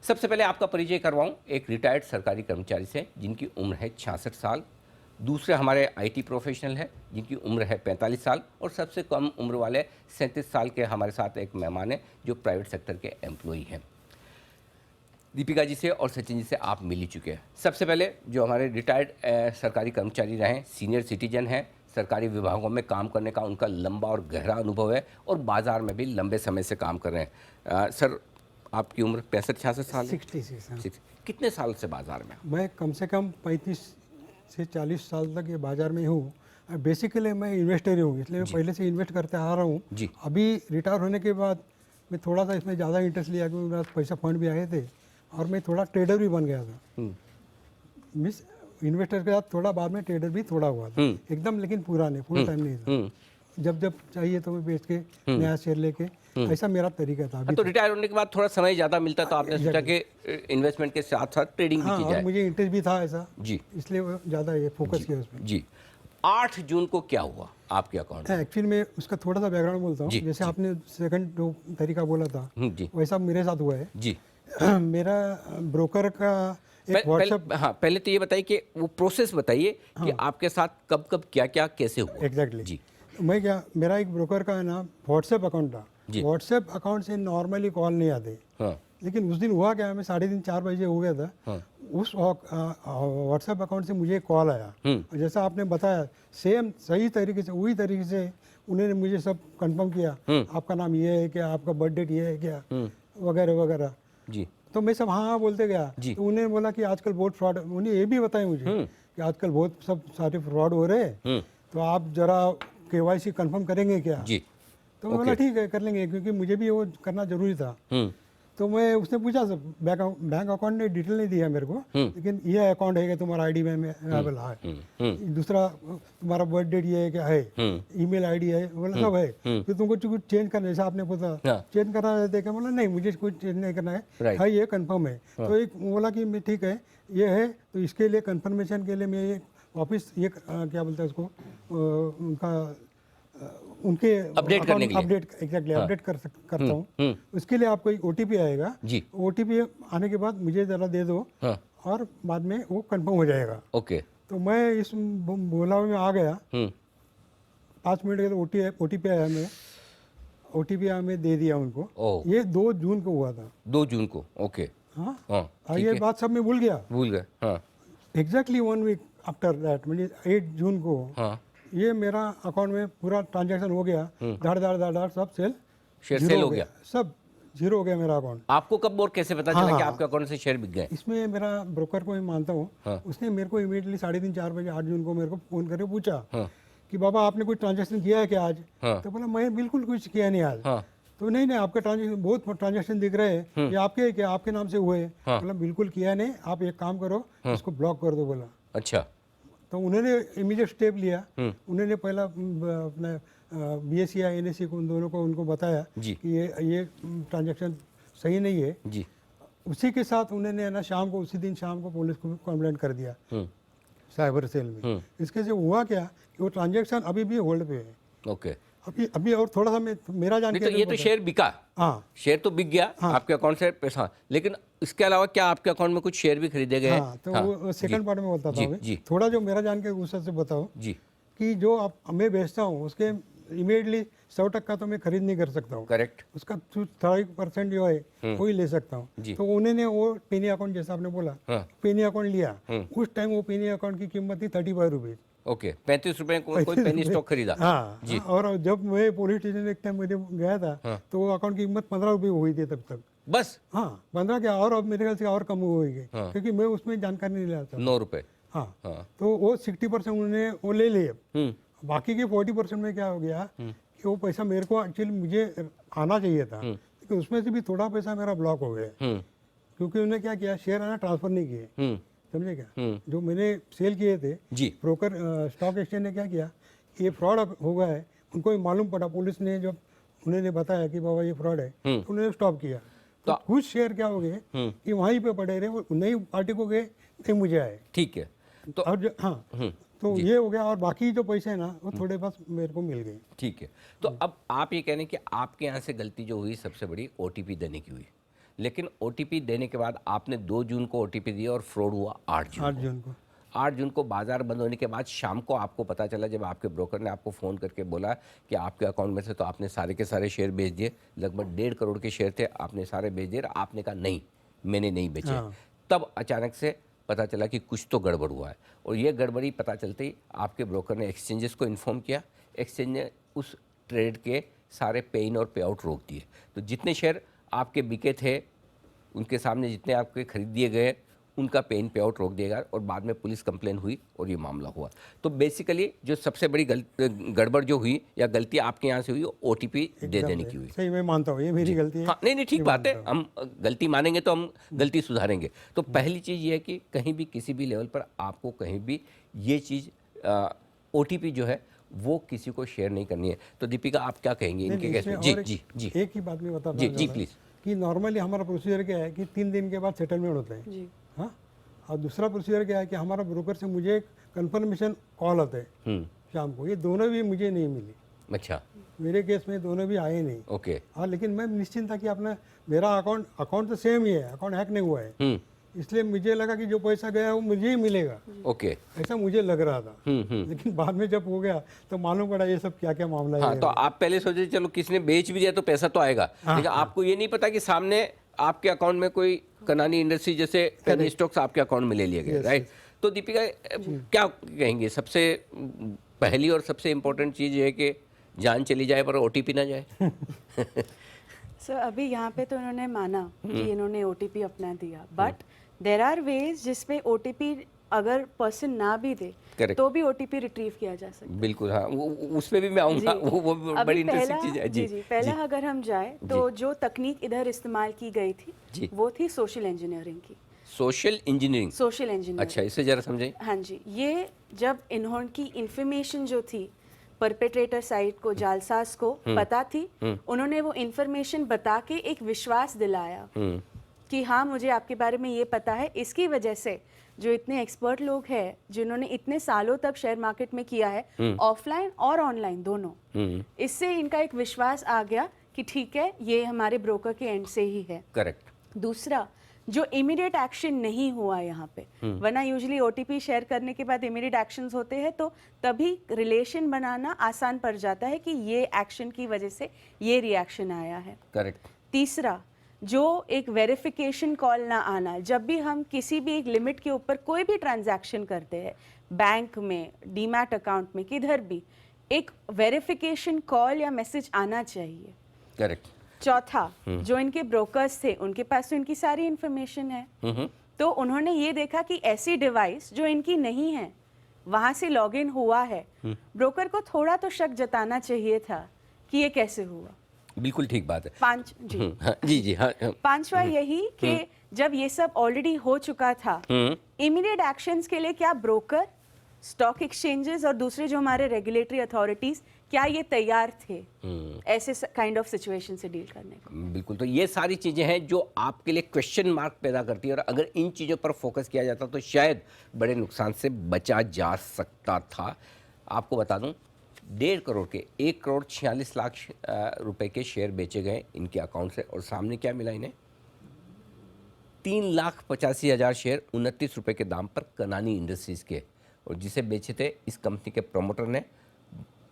सबसे पहले आपका परिचय करवाऊं एक रिटायर्ड सरकारी कर्मचारी से जिनकी उम्र है 66 साल। दूसरे हमारे आईटी प्रोफेशनल है जिनकी उम्र है 45 साल, और सबसे कम उम्र वाले 37 साल के हमारे साथ एक मेहमान है जो प्राइवेट सेक्टर के एम्प्लॉई हैं। दीपिका जी से और सचिन जी से आप मिल ही चुके हैं। सबसे पहले जो हमारे रिटायर्ड सरकारी कर्मचारी रहे, सीनियर सिटीजन हैं, सरकारी विभागों में काम करने का उनका लंबा और गहरा अनुभव है और बाज़ार में भी लंबे समय से काम कर रहे हैं। सर, आपकी उम्र 65-66 साल है? 66। कितने साल से बाज़ार में? मैं कम से कम 35 से 40 साल तक ये बाज़ार में हूँ। बेसिकली मैं इन्वेस्टर ही हूँ, इसलिए मैं पहले से इन्वेस्ट करते आ रहा हूँ। जी। अभी रिटायर होने के बाद मैं थोड़ा सा इसमें ज़्यादा इंटरेस्ट लिया क्योंकि मेरे पास पैसा फंड भी आए थे और मैं थोड़ा ट्रेडर भी बन गया था। मिस इन्वेस्टर के साथ थोड़ा बाद में ट्रेडर भी थोड़ा हुआ था एकदम, लेकिन पूरा नहीं, फुल टाइम नहीं था। जब जब चाहिए तो मैं बेच के नया शेयर लेके, ऐसा मेरा तरीका था। अभी तो रिटायर होने के बाद थोड़ा समय ज़्यादा मिलता तो आपने सोचा कि इन्वेस्टमेंट के साथ साथ ट्रेडिंग भी की जाए। और मुझे इंटरेस्ट भी था ऐसा जी, इसलिए ज़्यादा ये फोकस किया उसमें। जी। 8 जून को क्या हुआ आपके अकाउंट में? एक्चुअली मैं उसका थोड़ा सा बैकग्राउंड बोलता हूँ। जैसे आपने सेकंड जो तरीका बोला था जी वैसा मेरे साथ हुआ है। जी। मेरा ब्रोकर का एक व्हाट्सएप। हाँ, पहले तो ये बताइए कि वो प्रोसेस बताइए कि आपके साथ कब कब क्या क्या कैसे हुआ। एग्जैक्टली जी। मैं क्या, मेरा एक ब्रोकर का है ना व्हाट्सएप अकाउंट था। व्हाट्सएप अकाउंट से नॉर्मली कॉल नहीं आते। हाँ। लेकिन उस दिन हुआ क्या, मैं 3:30-4 बजे हो गया था। हाँ। उस व्हाट्सएप अकाउंट से मुझे कॉल आया और जैसा आपने बताया सेम सही तरीके से, वही तरीके से उन्होंने मुझे सब कंफर्म किया। आपका नाम ये है क्या, आपका बर्थ डेट ये है क्या, वगैरह वगैरह। जी। तो मैं सब हाँ हाँ बोलते गया। तो उन्होंने बोला कि आजकल बहुत फ्रॉड, उन्हें ये भी बताया मुझे कि आजकल बहुत सब सारे फ्रॉड हो रहे हैं, तो आप जरा KYC कंफर्म करेंगे क्या? जी। तो मैं बोला ठीक है कर लेंगे, क्योंकि मुझे भी वो करना जरूरी था। तो मैं उसने पूछा सब, बैंक अकाउंट ने डिटेल नहीं दिया मेरे को, लेकिन ये अकाउंट है कि तुम्हारा आईडी में अवेलेबल है, दूसरा तुम्हारा बर्थ डेट ये है क्या है, ईमेल आईडी है, बोला सब है। फिर तुमको कुछ चेंज करना है, जैसा आपने पूछा चेंज करना है, देखा बोला नहीं मुझे कुछ चेंज नहीं करना है, ये कंफर्म है। तो एक बोला कि मैं ठीक है ये है, तो इसके लिए कंफर्मेशन के लिए मैं वापस ये क्या बोलते हैं उसको, उनका उनके अपडेट करने के लिए, अपडेट करता हूँ। उसके लिए आपको एक OTP आएगा। OTP आने के बाद मुझे ज़रा दे दो और बाद में वो कंफर्म हो जाएगा। ओके। तो मैं इस बोला में आ गया। 5 मिनट के तो OTP आया, मैं OTP आया, मैं दे दिया उनको। ये 2 जून को हुआ था। 2 जून को। ओके। हाँ, ये बात सब मैं भूल गए। हाँ। एग्जैक्टली 1 वीक आफ्टर दैट, मतलब 8 जून को ये मेरा अकाउंट में पूरा ट्रांजैक्शन हो गया। धड़ सब सेल हो गया, सब जीरो हो गया मेरा अकाउंट। आपको कब और कैसे पता चला कि आपके अकाउंट से शेयर बिक गए? इसमें मेरा ब्रोकर को मैं मानता हूँ। उसने मेरे को इमीडिएटली 3:30-4 बजे 8 जून को मेरे को फ़ोन करके पूछा कि बाबा आपने कुछ ट्रांजैक्शन किया है क्या आज? तो बोला मैं बिल्कुल कुछ किया नहीं आज। तो नहीं आपके ट्रांजैक्शन, बहुत ट्रांजैक्शन दिख रहे हैं, ये आपके क्या आपके नाम से हुए? बोला बिल्कुल किया नहीं, आप एक काम करो इसको ब्लॉक कर दो। बोला अच्छा। तो उन्होंने इमीडिएट स्टेप लिया। उन्होंने पहला अपना BSE या NSE को, उन दोनों को उनको बताया कि ये ट्रांजैक्शन सही नहीं है जी। उसी के साथ उन्होंने ना उसी दिन शाम को पुलिस को कंप्लेंट कर दिया साइबर सेल में। इसके से हुआ क्या कि वो ट्रांजैक्शन अभी भी होल्ड पे है। ओके। अभी और थोड़ा सा मेरा जानकारी, ये तो शेयर बिका। हाँ, शेयर तो बिक गया आपके अकाउंट से पैसा, लेकिन इसके अलावा क्या आपके अकाउंट में कुछ शेयर भी खरीदे गए? तो वो सेकंड पार्ट में बताता हूँ। थोड़ा जो मेरा जानकारी उस से बताओ जी, कि जो मैं बेचता हूँ उसके इमीडिएटली 100% तो मैं खरीद नहीं कर सकता हूँ। करेक्ट। उसका 30% जो है वो ही ले सकता हूँ। तो उन्होंने वो पेनी अकाउंट, जैसा आपने बोला पेनी अकाउंट लिया, उस टाइम वो पेनी अकाउंट की कीमत थी 35 रुपीज। ओके, 35 रुपए कोई पेनी स्टॉक खरीदा। हाँ जी। और जब मैं पुलिस स्टेशन एक टाइम मुझे गया था तो वो अकाउंट की कीमत 15 रुपये हुई थी तब तक बस। हाँ 15 क्या, और अब मेरे ख्याल से और कम हुई गई क्योंकि मैं उसमें जानकारी नहीं लेता। 9 रुपए। हाँ। तो वो 60% उन्होंने वो ले लिए। बाकी के 40% में क्या हो गया कि वो पैसा मेरे को एक्चुअली मुझे आना चाहिए था, लेकिन उसमें से भी थोड़ा पैसा मेरा ब्लॉक हो गया, क्योंकि उन्होंने क्या किया, शेयर आना ट्रांसफर नहीं किए, समझे क्या, जो मैंने सेल किए थे जी ब्रोकर स्टॉक एक्सचेंज ने क्या किया, ये फ्रॉड हो गया है, उनको भी मालूम पड़ा, पुलिस ने जब उन्होंने बताया कि बाबा ये फ्रॉड है, तो उन्होंने स्टॉप किया। तो कुछ शेयर क्या हो गए कि वहीं पे पड़े रहे, वो नई पार्टी को गए, नहीं मुझे आए। ठीक है, तो और हाँ, तो ये हो गया, और बाकी जो पैसे हैं ना वो थोड़े बस मेरे को मिल गए। ठीक है, तो अब आप ये कह रहे हैं कि आपके यहाँ से गलती जो हुई सबसे बड़ी OTP देने की हुई, लेकिन OTP देने के बाद आपने 2 जून को OTP दिया और फ्रॉड हुआ 8 जून को। 8 जून को बाजार बंद होने के बाद शाम को आपको पता चला, जब आपके ब्रोकर ने आपको फ़ोन करके बोला कि आपके अकाउंट में से तो आपने सारे के सारे शेयर बेच दिए, लगभग 1.5 करोड़ के शेयर थे, आपने सारे बेच दिए, आपने कहा नहीं मैंने नहीं बेचे। हाँ। तब अचानक से पता चला कि कुछ तो गड़बड़ हुआ है, और ये गड़बड़ी पता चलते ही आपके ब्रोकर ने एक्सचेंजेस को इन्फॉर्म किया, एक्सचेंज ने उस ट्रेड के सारे पे इन और पे आउट रोक दिए। तो जितने शेयर आपके बिके थे, उनके सामने जितने आपके खरीद दिए गए, उनका पे इन पे आउट रोक दिएगा, और बाद में पुलिस कंप्लेन हुई और ये मामला हुआ। तो बेसिकली जो सबसे बड़ी गड़बड़ जो हुई या गलती आपके यहाँ से हुई, OTP दे देने की हुई। सही, मैं मानता हूँ ये मेरी गलती है। हाँ, नहीं ठीक बात है, हम गलती मानेंगे तो हम गलती सुधारेंगे। तो पहली चीज़ ये है कि कहीं भी किसी भी लेवल पर आपको कहीं भी ये चीज़ OTP जो है वो किसी को शेयर नहीं करनी है। तो दीपिका आप क्या कहेंगे इनके केस में? जी एक ही बात में बता जी प्लीज़। कि नॉर्मली हमारा प्रोसीजर क्या है कि 3 दिन के बाद सेटलमेंट होता है, हाँ, और दूसरा प्रोसीजर क्या है कि हमारा ब्रोकर से मुझे एक कंफर्मेशन कॉल आता है शाम को, ये दोनों भी मुझे नहीं मिली। अच्छा, मेरे केस में दोनों भी आए नहीं। ओके। हाँ, लेकिन मैं निश्चिंत था कि अपना मेरा अकाउंट तो सेम ही है, अकाउंट हैक नहीं हुआ है, इसलिए मुझे लगा कि जो पैसा गया वो मुझे ही मिलेगा, ओके, ऐसा मुझे लग रहा था। लेकिन बाद में जब हो गया तो मालूम पड़ा ये सब क्या क्या मामला है। हाँ, तो आप पहले सोचे चलो किसने बेच भी दिया तो पैसा तो आएगा, लेकिन आपको ये नहीं पता कि सामने आपके अकाउंट में कोई कनानी इंडस्ट्री जैसे पेनी स्टॉक्स आपके अकाउंट में ले लिए गए, राइट। तो दीपिका क्या कहेंगे, सबसे पहली और सबसे इम्पोर्टेंट चीज़ ये है कि जान चली जाए पर OTP ना जाए। सर अभी यहाँ पे तो इन्होंने माना कि इन्होंने OTP अपना दिया, बट देर आर वेज जिसपे OTP अगर पर्सन ना भी दे Correct. तो भी OTP रिट्रीव किया जा सकता है। बिल्कुल, हाँ, उस पे भी मैं आऊँगा, वो बड़ी इंटरेस्टिंग चीज़ है। जी पहला अगर हम जाए तो जो तकनीक इधर इस्तेमाल की गई थी वो थी सोशल इंजीनियरिंग की। Social engineering? Social engineering. अच्छा, इसे जरा समझाइए। हाँ जी, ये जब इन्होंने इंफॉर्मेशन जो थी परपेट्रेटर साइट को, जालसाज को पता थी, उन्होंने वो इंफॉर्मेशन बता के एक विश्वास दिलाया कि हाँ मुझे आपके बारे में ये पता है। इसकी वजह से जो इतने एक्सपर्ट लोग हैं जिन्होंने इतने सालों तक शेयर मार्केट में किया है, ऑफलाइन और ऑनलाइन दोनों, इससे इनका एक विश्वास आ गया कि ठीक है ये हमारे ब्रोकर के एंड से ही है। करेक्ट। दूसरा, जो इमीडिएट एक्शन नहीं हुआ यहाँ पे, वरना यूजुअली OTP शेयर करने के बाद इमीडिएट एक्शंस होते हैं तो तभी रिलेशन बनाना आसान पड़ जाता है कि ये एक्शन की वजह से ये रिएक्शन आया है। करेक्ट। तीसरा, जो एक वेरिफिकेशन कॉल ना आना, जब भी हम किसी भी एक लिमिट के ऊपर कोई भी ट्रांजैक्शन करते हैं, बैंक में, डीमैट अकाउंट में, किधर भी, एक वेरिफिकेशन कॉल या मैसेज आना चाहिए। करेक्ट। चौथा, जो इनके ब्रोकर्स थे उनके पास तो इनकी सारी इंफॉर्मेशन है, तो उन्होंने ये देखा कि ऐसी डिवाइस जो इनकी नहीं है वहां से लॉगिन हुआ है, ब्रोकर को थोड़ा तो शक जताना चाहिए था कि ये कैसे हुआ। बिल्कुल ठीक बात है। पांचवा यही कि जब ये सब ऑलरेडी हो चुका था, इमीडिएट एक्शंस के लिए क्या ब्रोकर, स्टॉक एक्सचेंजेस और दूसरे जो हमारे रेगुलेटरी अथॉरिटीज, क्या ये तैयार थे ऐसे काइंड ऑफ सिचुएशन से डील करने को? बिल्कुल। तो ये सारी चीज़ें हैं जो आपके लिए क्वेश्चन मार्क पैदा करती है, और अगर इन चीज़ों पर फोकस किया जाता तो शायद बड़े नुकसान से बचा जा सकता था। आपको बता दूं, 1.5 करोड़ के 1 करोड़ 46 लाख रुपए के शेयर बेचे गए इनके अकाउंट से, और सामने क्या मिला इन्हें? 3,85,000 शेयर 29 रुपये के दाम पर कनानी इंडस्ट्रीज़ के, और जिसे बेचे थे इस कंपनी के प्रमोटर ने।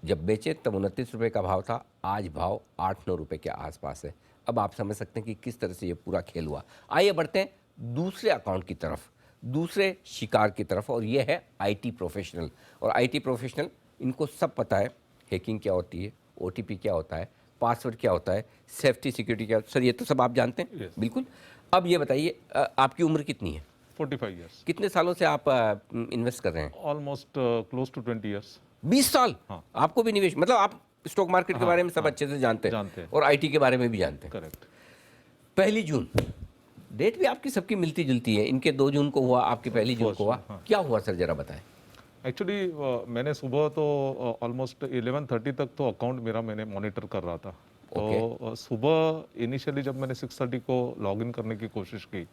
जब बेचे तब 29 रुपये का भाव था, आज भाव 8-9 रुपये के आसपास है। अब आप समझ सकते हैं कि किस तरह से ये पूरा खेल हुआ। आइए बढ़ते हैं दूसरे अकाउंट की तरफ, दूसरे शिकार की तरफ, और ये है IT प्रोफेशनल। और IT प्रोफेशनल, इनको सब पता है हैकिंग क्या होती है, OTP क्या होता है, पासवर्ड क्या होता है, सेफ्टी सिक्योरिटी क्या, सर ये तो सब आप जानते हैं। Yes. बिल्कुल। अब ये बताइए, आपकी उम्र कितनी है? 45 years. कितने सालों से आप इन्वेस्ट कर रहे हैं? Almost close to 20 years. 20 साल? हाँ। आपको भी निवेश, मतलब आप स्टॉक मार्केट के बारे में सब अच्छे से जानते जानते हैं हैं। और आईटी के बारे में भी जानते हैं। करेक्ट। 1 जून डेट भी आपकी सबकी मिलती जुलती है, इनके 2 जून को हुआ, आपके 1 जून को हुआ। क्या हुआ सर, जरा बताएं। एक्चुअली मैंने सुबह तो ऑलमोस्ट 11:30 तक तो अकाउंट मेरा मैंने मॉनिटर कर रहा था। तो सुबह इनिशियली जब मैंने 6:30 को लॉगिन करने की कोशिश की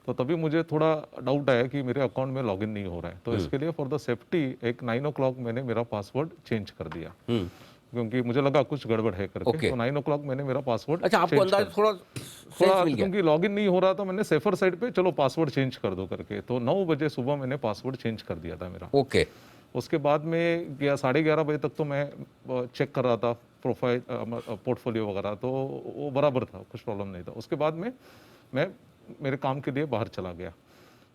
तो तभी मुझे थोड़ा डाउट आया कि मेरे अकाउंट में लॉगिन नहीं हो रहा है। तो इसके लिए फॉर द सेफ्टी एक 9 o'clock मैंने मेरा पासवर्ड चेंज कर दिया, क्योंकि मुझे लगा कुछ गड़बड़ है करके। तो 9 o'clock मैंने मेरा पासवर्ड अच्छा, आपको अंदाजा थोड़ा सेंस मिल गया, क्योंकि लॉगिन नहीं हो रहा था, मैंने सेफर साइड पे चलो पासवर्ड चेंज कर दो करके। तो 9 बजे सुबह मैंने पासवर्ड चेंज कर दिया था मेरा। ओके। उसके बाद में 11:30 बजे तक तो मैं चेक कर रहा था प्रोफाइल पोर्टफोलियो वगैरह, तो वो बराबर था, कुछ प्रॉब्लम नहीं था। उसके बाद में मैं मेरे काम के लिए बाहर चला गया।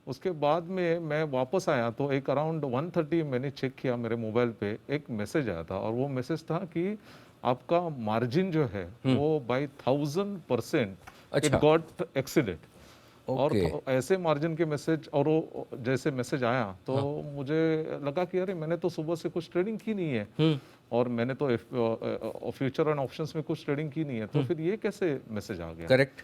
उसके बाद में मैं वापस आया तो एक अराउंड 1:30 मैंने चेक किया, मेरे मोबाइल पे एक मैसेज आया था और वो मैसेज था कि आपका मार्जिन जो है वो बाय 1000% इट गॉट एक्सीडेड। और ऐसे मार्जिन के मैसेज, और वो जैसे मैसेज आया तो मुझे लगा कि अरे मैंने तो सुबह से कुछ ट्रेडिंग की नहीं है और मैंने तो फ्यूचर एंड ऑप्शंस में कुछ ट्रेडिंग की नहीं है, तो फिर ये कैसे मैसेज आ गया। करेक्ट।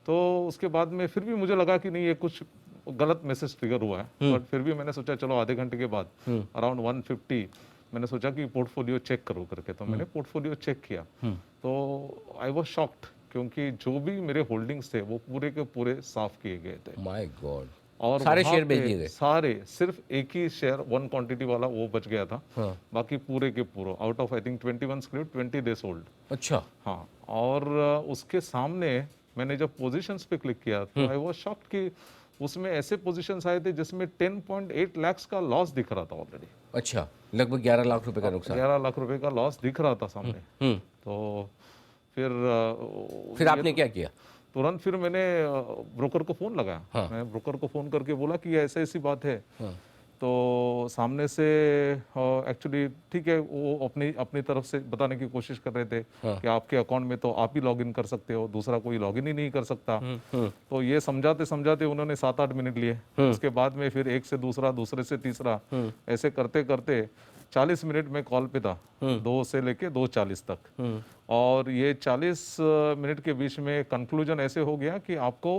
तो उसके बाद में फिर भी मुझे लगा कि नहीं ये कुछ गलत मैसेज ट्रिगर हुआ है, बट फिर भी मैंने सोचा चलो आधे घंटे के बाद अराउंड 1:50 मैंने सोचा कि पोर्टफोलियो चेक करो करके। तो मैंने पोर्टफोलियो चेक किया तो आई वाज शॉक्ड, क्योंकि जो भी मेरे होल्डिंग्स थे वो पूरे के पूरे साफ किए गए थे। My God. और सारे वहाँ शेयर बेच पे दिए गए? सारे, सिर्फ एक ही शेयर 1 क्वांटिटी वाला वो बच गया था। बाकी पूरे के पूरे out of I think 21 script 20 days hold. अच्छा। हाँ, और उसके सामने मैंने जब पोजीशंस पे क्लिक किया तो आई वाज शॉक्ड कि उसमें ऐसे पोजीशंस आए थे जिसमें 10.8 लाख का लॉस दिख रहा था ऑलरेडी। अच्छा, लगभग 11 लाख रुपए का नुकसान। 11 लाख रुपए का लॉस दिख रहा था सामने। तो फिर आपने क्या किया? तुरंत फिर मैंने ब्रोकर को फोन लगाया। मैं ब्रोकर को फोन करके बोला कि ऐसा ऐसी बात है। तो सामने से एक्चुअली ठीक है, वो अपनी तरफ से बताने की कोशिश कर रहे थे कि आपके अकाउंट में तो आप ही लॉगिन कर सकते हो, दूसरा कोई लॉगिन ही नहीं कर सकता। तो ये समझाते समझाते उन्होंने 7-8 मिनट लिए। उसके बाद में फिर एक से दूसरा, दूसरे से तीसरा, ऐसे करते करते 40 मिनट में कॉल पे था, 2 से लेके 2:40 तक। और ये 40 मिनट के बीच में कंक्लूजन ऐसे हो गया कि आपको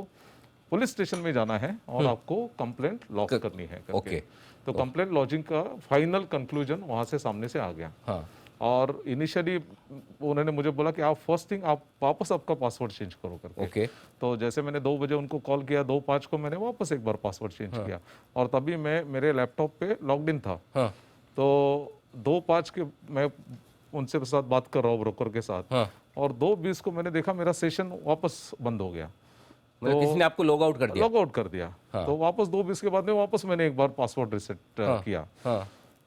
पुलिस स्टेशन में जाना है और आपको कंप्लेंट लॉन्च करनी है करके। ओके। तो कंप्लेंट लॉन्चिंग का फाइनल कंक्लूजन वहां से सामने से आ गया। हाँ। और इनिशियली उन्होंने मुझे बोला कि आप फर्स्ट थिंग आप वापस आपका पासवर्ड चेंज करो करके। ओके। तो जैसे मैंने 2 बजे उनको कॉल किया, 2:05 को मैंने वापस एक बार पासवर्ड चेंज किया और तभी मैं मेरे लैपटॉप पे लॉग्ड इन था। तो 2:05 के मैं उनसे साथ बात कर रहा हूँ ब्रोकर के साथ, और 2:20 को मैंने देखा मेरा सेशन वापस बंद हो गया। मतलब किसी ने आपको लॉग आउट कर दिया? लॉग आउट कर दिया। तो वापस 2:20 के बाद में वापस मैंने एक बार पासवर्ड रिसेट किया।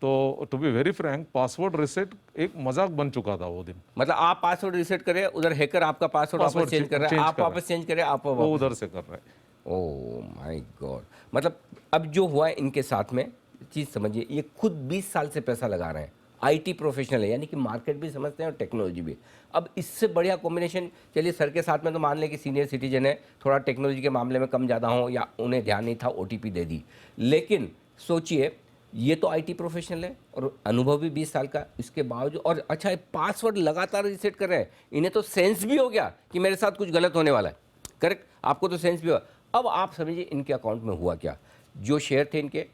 तो to be very frank, password reset एक मजाक बन चुका था वो दिन। मतलब आप पासवर्ड रिसेट करें, उधर हैकर आपका पासवर्ड वापस चेंज कर रहा है, आप वापस चेंज करें, आप वो उधर से कर रहा है। Oh my God. मतलब अब जो हुआ है इनके साथ में, चीज़ समझिए, ये खुद 20 साल से पैसा लगा रहे हैं, आईटी प्रोफेशनल है, यानी कि मार्केट भी समझते हैं और टेक्नोलॉजी भी। अब इससे बढ़िया कॉम्बिनेशन, चलिए सर के साथ में तो मान लें कि सीनियर सिटीजन है, थोड़ा टेक्नोलॉजी के मामले में कम ज़्यादा हो या उन्हें ध्यान नहीं था, ओटीपी दे दी। लेकिन सोचिए, ये तो आईटी प्रोफेशनल है और अनुभव भी 20 साल का, इसके बावजूद, और अच्छा पासवर्ड लगातार रिसेट कर रहे हैं, इन्हें तो सेंस भी हो गया कि मेरे साथ कुछ गलत होने वाला है। करेक्ट, आपको तो सेंस भी हुआ। अब आप समझिए इनके अकाउंट में हुआ क्या। जो शेयर थे इनके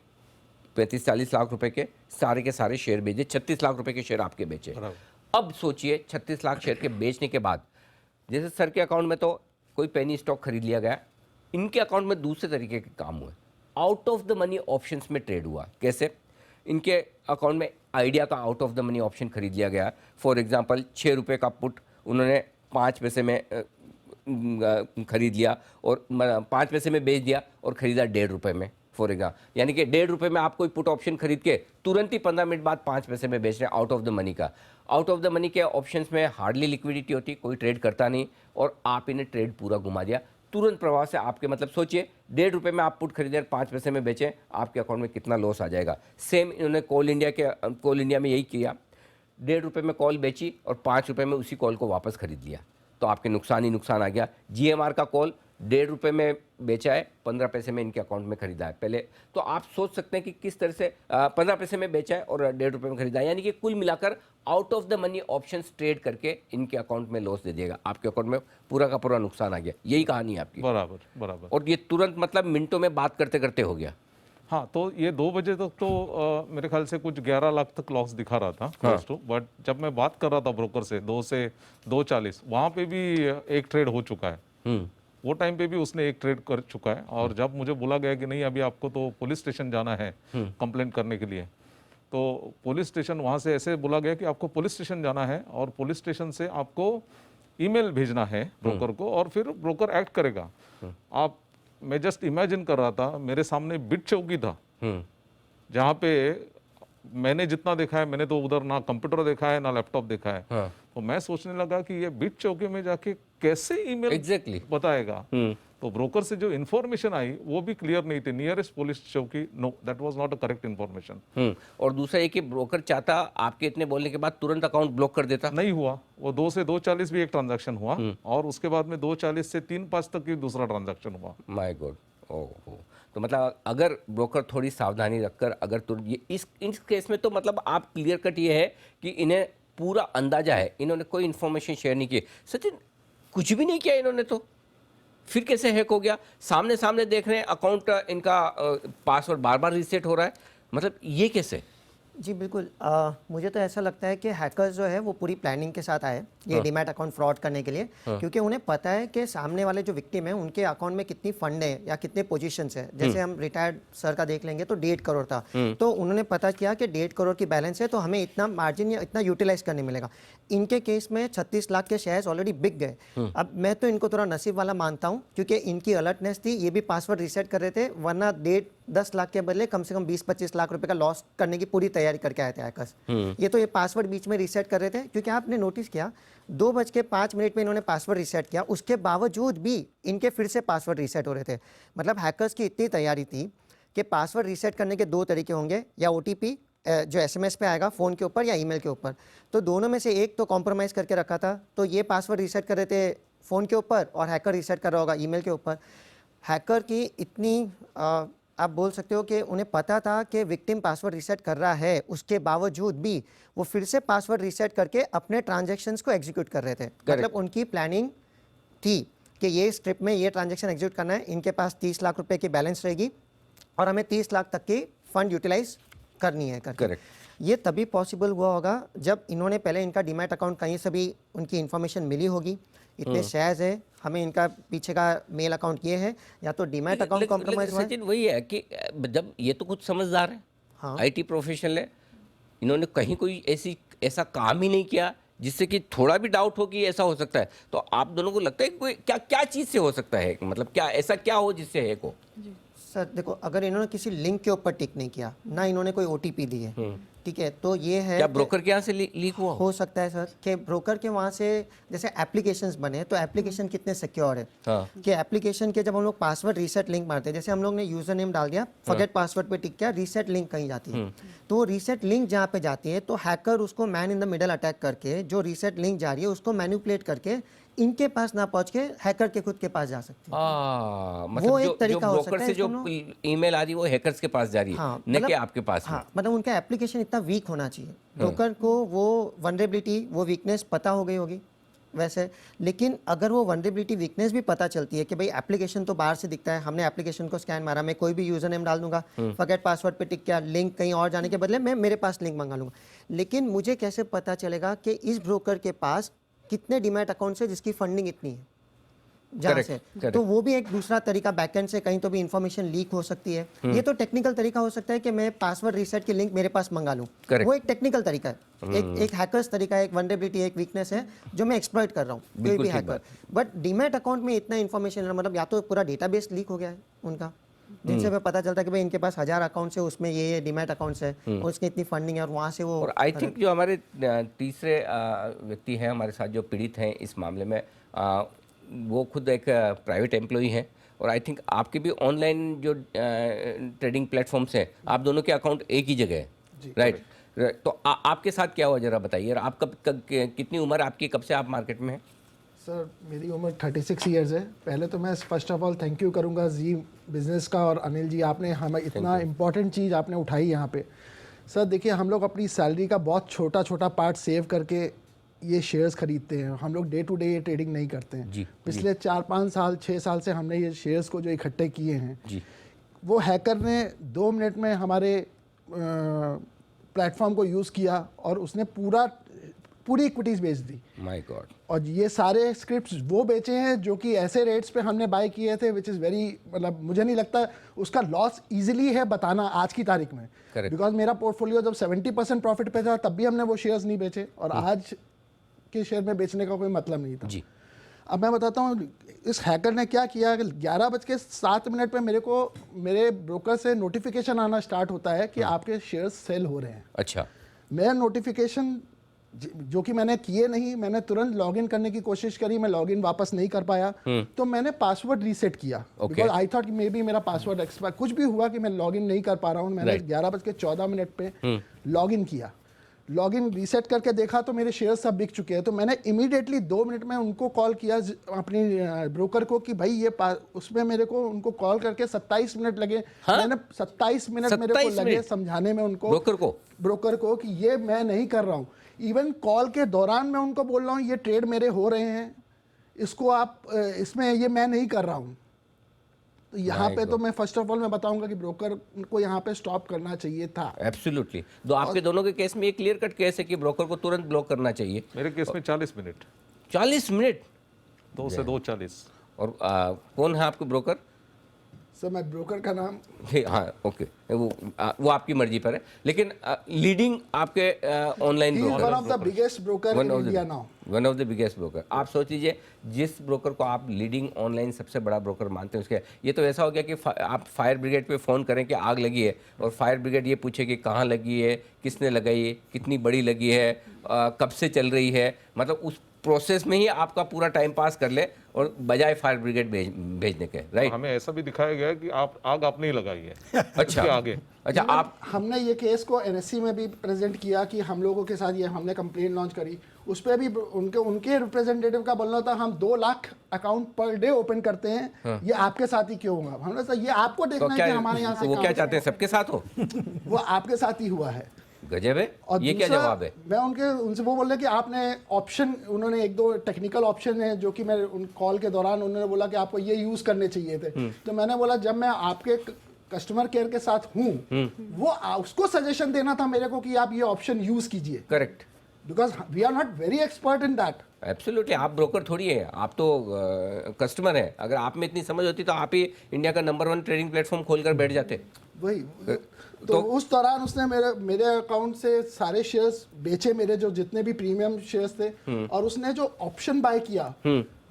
35-40 लाख रुपए के, सारे के सारे शेयर बेचे, 36 लाख रुपए के शेयर आपके बेचे। अब सोचिए 36 लाख शेयर के बेचने के बाद, जैसे सर के अकाउंट में तो कोई पेनी स्टॉक खरीद लिया गया, इनके अकाउंट में दूसरे तरीके के काम हुए। Out of the money options में ट्रेड हुआ। कैसे? इनके अकाउंट में आइडिया का out of the money option खरीद लिया गया। फॉर एग्जांपल 6 रुपये का पुट उन्होंने 5 पैसे में खरीद लिया और 5 पैसे में बेच दिया और खरीदा 1.5 रुपये में, फॉर एग्जाम्पल। यानी कि 1.5 रुपये में आप कोई पुट ऑप्शन खरीद के तुरंत ही 15 मिनट बाद 5 पैसे में बेच रहे हैं, आउट ऑफ द मनी का। आउट ऑफ द मनी के ऑप्शंस में हार्डली लिक्विडिटी होती, कोई ट्रेड करता नहीं, और आप इन्हें ट्रेड पूरा घुमा दिया तुरंत प्रभाव से आपके। मतलब सोचिए 1.5 रुपये में आप पुट खरीदे, 5 पैसे में बेचें, आपके अकाउंट में कितना लॉस आ जाएगा। सेम इन्होंने कोल इंडिया में यही किया, 1.5 रुपये में कॉल बेची और 5 रुपये में उसी कॉल को वापस खरीद लिया, तो आपके नुकसान ही नुकसान आ गया। जीएमआर का कॉल ₹1.5 में बेचा है, 15 पैसे में इनके अकाउंट में खरीदा है पहले। तो आप सोच सकते हैं कि किस तरह से 15 पैसे में बेचा है और ₹1.5 में खरीदा है, यानी कि कुल मिलाकर out of the money options trade करके इनके अकाउंट में लॉस दे देगा, आपके अकाउंट में पूरा का पूरा नुकसान आ गया। यही कहानी है आपकी। बराबर बराबर। और ये तुरंत मतलब मिनटों में बात करते करते हो गया। हाँ, तो ये 2 बजे तक तो मेरे ख्याल से कुछ 11 लाख तक लॉस दिखा रहा था क्लोज टू। बट जब मैं बात कर रहा था ब्रोकर से 2 से 2:40, वहाँ पे भी एक ट्रेड हो चुका है। वो टाइम पे भी उसने एक ट्रेड कर चुका है। और जब मुझे बोला गया कि नहीं, अभी आपको तो पुलिस स्टेशन जाना है कंप्लेंट करने के लिए, तो पुलिस स्टेशन वहाँ से ऐसे बोला गया कि आपको पुलिस स्टेशन जाना है और पुलिस स्टेशन से आपको ईमेल भेजना है ब्रोकर को, और फिर ब्रोकर एक्ट करेगा। आप, मैं जस्ट इमेजिन कर रहा था, मेरे सामने बिट चौकी था जहाँ पे मैंने जितना देखा है, मैंने तो उधर ना कंप्यूटर देखा है ना लैपटॉप देखा है। तो मैं सोचने लगा कि ये बिट चौकी में जाके कैसे ईमेल Exactly. बताएगा। तो ब्रोकर से जो इन्फॉर्मेशन आई वो भी क्लियर नहीं थी। नियरेस्ट पुलिस चौकी, no, that was not a correct information. और दूसरा ये कि ब्रोकर चाहता आपके इतने बोलने के बाद तुरंत अकाउंट ब्लॉक कर देता। नहीं हुआ। वो 2 से 2:40 भी एक ट्रांजैक्शन हुआ और उसके बाद में 2:40 से 3:05 तक भी दूसरा ट्रांजैक्शन हुआ। My God. ओहो। तो मतलब अगर ब्रोकर थोड़ी सावधानी रखकर अगर तुरंत ये इस केस में तो मतलब आप क्लियर कट ये है कि इन्हें पूरा अंदाजा है, इन्होंने कोई इन्फॉर्मेशन शेयर नहीं की। सचिन, कुछ भी नहीं किया इन्होंने, तो फिर कैसे हैक हो गया? सामने सामने देख रहे हैं अकाउंट, इनका पासवर्ड बार बार रीसेट हो रहा है, मतलब ये कैसे? जी बिल्कुल। मुझे तो ऐसा लगता है कि हैकर्स जो है वो पूरी प्लानिंग के साथ आए ये डीमैट अकाउंट फ्रॉड करने के लिए, क्योंकि उन्हें पता है कि सामने वाले जो विक्टिम है उनके अकाउंट में कितनी फंड है या कितने पोजीशंस है। जैसे हम रिटायर्ड सर का देख लेंगे तो 1.5 करोड़ था, तो उन्होंने पता किया कि 1.5 करोड़ की बैलेंस है, तो हमें इतना मार्जिन या इतना यूटिलाइज करने मिलेगा। इनके केस में 36 लाख के शेयर्स ऑलरेडी बिक गए। अब मैं तो इनको थोड़ा नसीब वाला मानता हूँ, क्योंकि इनकी अलर्टनेस थी, ये भी पासवर्ड रीसेट कर रहे थे, वरना 10 लाख के बदले कम से कम 20-25 लाख रुपए का लॉस करने की पूरी तैयारी करके आए थे हैकर्स। ये तो ये पासवर्ड बीच में रीसेट कर रहे थे, क्योंकि आपने नोटिस किया 2:05 में इन्होंने पासवर्ड रीसेट किया, उसके बावजूद भी इनके फिर से पासवर्ड रीसेट हो रहे थे। मतलब हैकर्स की इतनी तैयारी थी कि पासवर्ड रीसेट करने के 2 तरीके होंगे, या OTP जो SMS पे आएगा फ़ोन के ऊपर या ईमेल के ऊपर, तो दोनों में से एक तो कॉम्प्रोमाइज़ करके रखा था। तो ये पासवर्ड रीसेट कर रहे थे फ़ोन के ऊपर और हैकर रीसेट कर रहा होगा ईमेल के ऊपर। हैकर की इतनी आप बोल सकते हो कि उन्हें पता था कि विक्टिम पासवर्ड रीसेट कर रहा है, उसके बावजूद भी वो फिर से पासवर्ड रीसेट करके अपने ट्रांजैक्शंस को एग्जीक्यूट कर रहे थे। मतलब उनकी प्लानिंग थी कि ये स्ट्रिप में ये ट्रांजैक्शन एग्जीक्यूट करना है, इनके पास 30 लाख रुपए की बैलेंस रहेगी और हमें 30 लाख तक की फंड यूटिलाइज करनी है करके। ये तभी पॉसिबल हुआ होगा जब इन्होंने पहले इनका डीमैट अकाउंट कहीं से भी उनकी इन्फॉर्मेशन मिली होगी, इतने शेयर्स है, हमें इनका पीछे का मेल अकाउंट ये है, या तो डीमैट अकाउंट कॉम्प्रोमाइज हुआ है। सचिन, वही है कि जब ये तो कुछ समझदार है, हाँ। IT प्रोफेशनल है, इन्होंने कहीं कोई ऐसा काम ही नहीं किया जिससे कि थोड़ा भी डाउट हो कि ऐसा हो सकता है। तो आप दोनों को लगता है कि कोई क्या चीज़ से हो सकता है, मतलब क्या ऐसा क्या हो जिससे हैक हो? सर देखो, अगर इन्होंने किसी लिंक के ऊपर टिक नहीं किया, ना इन्होंने कोई OTP दी है, ठीक है, तो ये है क्या ब्रोकर के यहाँ से लीक हुआ हो सकता है सर कि ब्रोकर के वहाँ से जैसे एप्लीकेशंस बने, तो एप्लीकेशन कितने सिक्योर है कि एप्लीकेशन के जब हम लोग पासवर्ड रीसेट लिंक मारते हैं, जैसे हम लोग ने यूजर नेम डाल दिया, फॉरगेट पासवर्ड पे टिक किया, रीसेट लिंक कहीं जाती है, तो वो रीसेट लिंक जहाँ पे जाती है तो हैकर उसको man in the middle attack करके जो रीसेट लिंक जा रही है उसको मैनिपुलेट करके इनके पास ना पहुंच के हैकर के खुद के पास जा सकते हैं। मतलब वो एक जो तरीका हो ब्रोकर सकता से है जो ईमेल आ रही है वो हैकर्स के पास जा रही है, हाँ, न कि आपके पास में। हाँ, मतलब उनका एप्लीकेशन इतना वीक होना चाहिए, ब्रोकर को वो वनरेबिलिटी, वो वीकनेस पता हो गई होगी वैसे, लेकिन अगर वो वनरेबिलिटी वीकनेस भी पता चलती है कि भाई एप्लीकेशन तो बाहर से दिखता है, हमने एप्लीकेशन को स्कैन मारा, मैं कोई भी यूजर नेम डाल दूंगा, फॉरगेट पासवर्ड पे टिक किया, लिंक कहीं और जाने के बदले मैं मेरे पास लिंक मंगा लूंगा, लेकिन मुझे कैसे पता चलेगा कि इस ब्रोकर के पास कितने डीमैट अकाउंट है जिसकी फंडिंग इतनी है जहाँ से, तो वो भी एक दूसरा तरीका, बैकएंड से कहीं तो भी इंफॉर्मेशन लीक हो सकती है। ये तो टेक्निकल तरीका हो सकता है कि मैं पासवर्ड रीसेट की लिंक मेरे पास मंगा लूँ, वो एक टेक्निकल तरीका है, एक हैकर्स तरीका है, एक वनरेबिलिटी, एक वीकनेस है जो मैं एक्सप्लॉइट कर रहा हूँ कोई भी हैकर। बट डीमैट अकाउंट में इतना इन्फॉर्मेशन, मतलब या तो पूरा डेटाबेस लीक हो गया है उनका, जिनसे हमें पता चलता है कि भाई इनके पास 1000 अकाउंट्स है, उसमें ये डीमैट अकाउंट्स है और उसकी इतनी फंडिंग है, और वहाँ से वो। और आई थिंक जो हमारे तीसरे व्यक्ति हैं हमारे साथ जो पीड़ित हैं इस मामले में, वो खुद एक प्राइवेट एम्प्लॉई हैं, और आई थिंक आपके भी ऑनलाइन जो ट्रेडिंग प्लेटफॉर्म्स हैं, आप दोनों के अकाउंट एक ही जगह है, राइट? तो आपके साथ क्या हुआ जरा बताइए, और आप कब कितनी उम्र आपकी, कब से आप मार्केट में हैं? सर मेरी उम्र 36 इयर्स है। पहले तो मैं first of all thank you करूंगा जी बिज़नेस का और अनिल जी, आपने हमें इतना इम्पोर्टेंट चीज़ आपने उठाई यहाँ पे। सर देखिए, हम लोग अपनी सैलरी का बहुत छोटा छोटा पार्ट सेव करके ये शेयर्स खरीदते हैं। हम लोग डे टू डे ये ट्रेडिंग नहीं करते हैं। जी, पिछले 4-5 साल 6 साल से हमने ये शेयर्स को जो इकट्ठे किए हैं, जी, वो हैकर ने 2 मिनट में हमारे प्लेटफॉर्म को यूज़ किया और उसने पूरी इक्विटीज़ बेच दी। My God. और ये सारे स्क्रिप्ट्स वो बेचे हैं जो कि ऐसे रेट्स पे हमने बाय किए थे, विच इज़ वेरी, मतलब मुझे नहीं लगता उसका लॉस इजीली है बताना आज की तारीख में। Correct. बिकॉज मेरा पोर्टफोलियो जब 70% प्रॉफिट पे था तब भी हमने वो शेयर्स नहीं बेचे, और आज के शेयर में बेचने का कोई मतलब नहीं था। जी। अब मैं बताता हूँ इस हैकर ने क्या किया। 11:07 पे मेरे ब्रोकर से नोटिफिकेशन आना स्टार्ट होता है कि आपके शेयर्स सेल हो रहे हैं। अच्छा। मेरा नोटिफिकेशन जो कि मैंने किए नहीं, मैंने तुरंत लॉगिन करने की कोशिश करी, मैं लॉगिन वापस नहीं कर पाया, तो मैंने पासवर्ड रीसेट किया। Because I thought may be मेरा पासवर्ड एक्सपायर, कुछ भी हुआ कि मैं लॉगिन नहीं कर पा रहा हूँ। मैंने 11:14 पे लॉगिन किया, लॉगिन रीसेट करके देखा तो मेरे शेयर सब बिक चुके हैं। तो मैंने इमीडिएटली 2 मिनट में उनको कॉल किया, अपनी ब्रोकर को, कि भाई ये उसमें मेरे को उनको कॉल करके 27 मिनट लगे। मैंने 27 मिनट मेरे को लगे समझाने में उनको, ब्रोकर को कि ये मैं नहीं कर रहा हूँ। इवन कॉल के दौरान मैं उनको बोल रहा हूँ ये ट्रेड मेरे हो रहे हैं, इसको आप इसमें ये मैं नहीं कर रहा हूँ। तो यहाँ पे तो मैं फर्स्ट ऑफ ऑल मैं बताऊंगा कि ब्रोकर को यहाँ पे स्टॉप करना चाहिए था। एब्सोल्युटली। तो आपके दोनों के केस में ये क्लियर कट केस है कि ब्रोकर को तुरंत ब्लॉक करना चाहिए। मेरे केस में 40 मिनट, 40 मिनट 2 से 2:40। और कौन है आपके ब्रोकर? सर मैं ब्रोकर का नाम, हाँ ओके, वो आपकी मर्जी पर है, लेकिन लीडिंग आपके online broker, one of the biggest broker in India now, one of the biggest broker. आप सोच लीजिए, जिस ब्रोकर को आप लीडिंग ऑनलाइन सबसे बड़ा ब्रोकर मानते हैं, उसके ये तो ऐसा हो गया कि आप फायर ब्रिगेड पे फ़ोन करें कि आग लगी है, और फायर ब्रिगेड ये पूछे कि कहाँ लगी है, किसने लगाई है, कितनी बड़ी लगी है, कब से चल रही है, मतलब उस प्रोसेस में ही आपका पूरा टाइम पास कर ले, और बजाय फायर ब्रिगेड भेजने के। राइट। हमें ऐसा भी दिखाया गया कि आग आपने ही लगाई है। अच्छा आगे अच्छा। आप हमने ये केस को एनएससी में भी प्रेजेंट किया कि हम लोगों के साथ ये हमने कंप्लेन लॉन्च करी, उस पर भी उनके रिप्रेजेंटेटिव का बोलना था हम 2 lakh account per day open करते हैं, ये आपके साथ ही क्यों हुआ? हमने कहा ये आपको देखना है कि हमारे यहाँ से वो क्या चाहते हैं, सबके साथ हो? वो आपके साथ ही हुआ है। गजब है। और ये क्या जवाब है? मैं उनसे वो बोल रहे कि आपने ऑप्शन, उन्होंने 1-2 टेक्निकल ऑप्शन है जो कि मैं उन कॉल के दौरान उन्होंने बोला कि आपको ये यूज करने चाहिए थे। तो मैंने बोला जब मैं आपके कस्टमर केयर के साथ हूँ, वो उसको सजेशन देना था मेरे को कि आप ये ऑप्शन यूज कीजिए। Correct. Because we are not very expert in that. Absolutely. आप ब्रोकर थोड़ी है, आप तो कस्टमर हैं। अगर आप में इतनी समझ होती तो आप ही इंडिया का नंबर 1 ट्रेडिंग प्लेटफॉर्म खोलकर बैठ जाते। वही तो उस दौरान उसने मेरे अकाउंट से सारे शेयर्स बेचे, मेरे जो जितने भी प्रीमियम शेयर्स थे, और उसने जो ऑप्शन बाय किया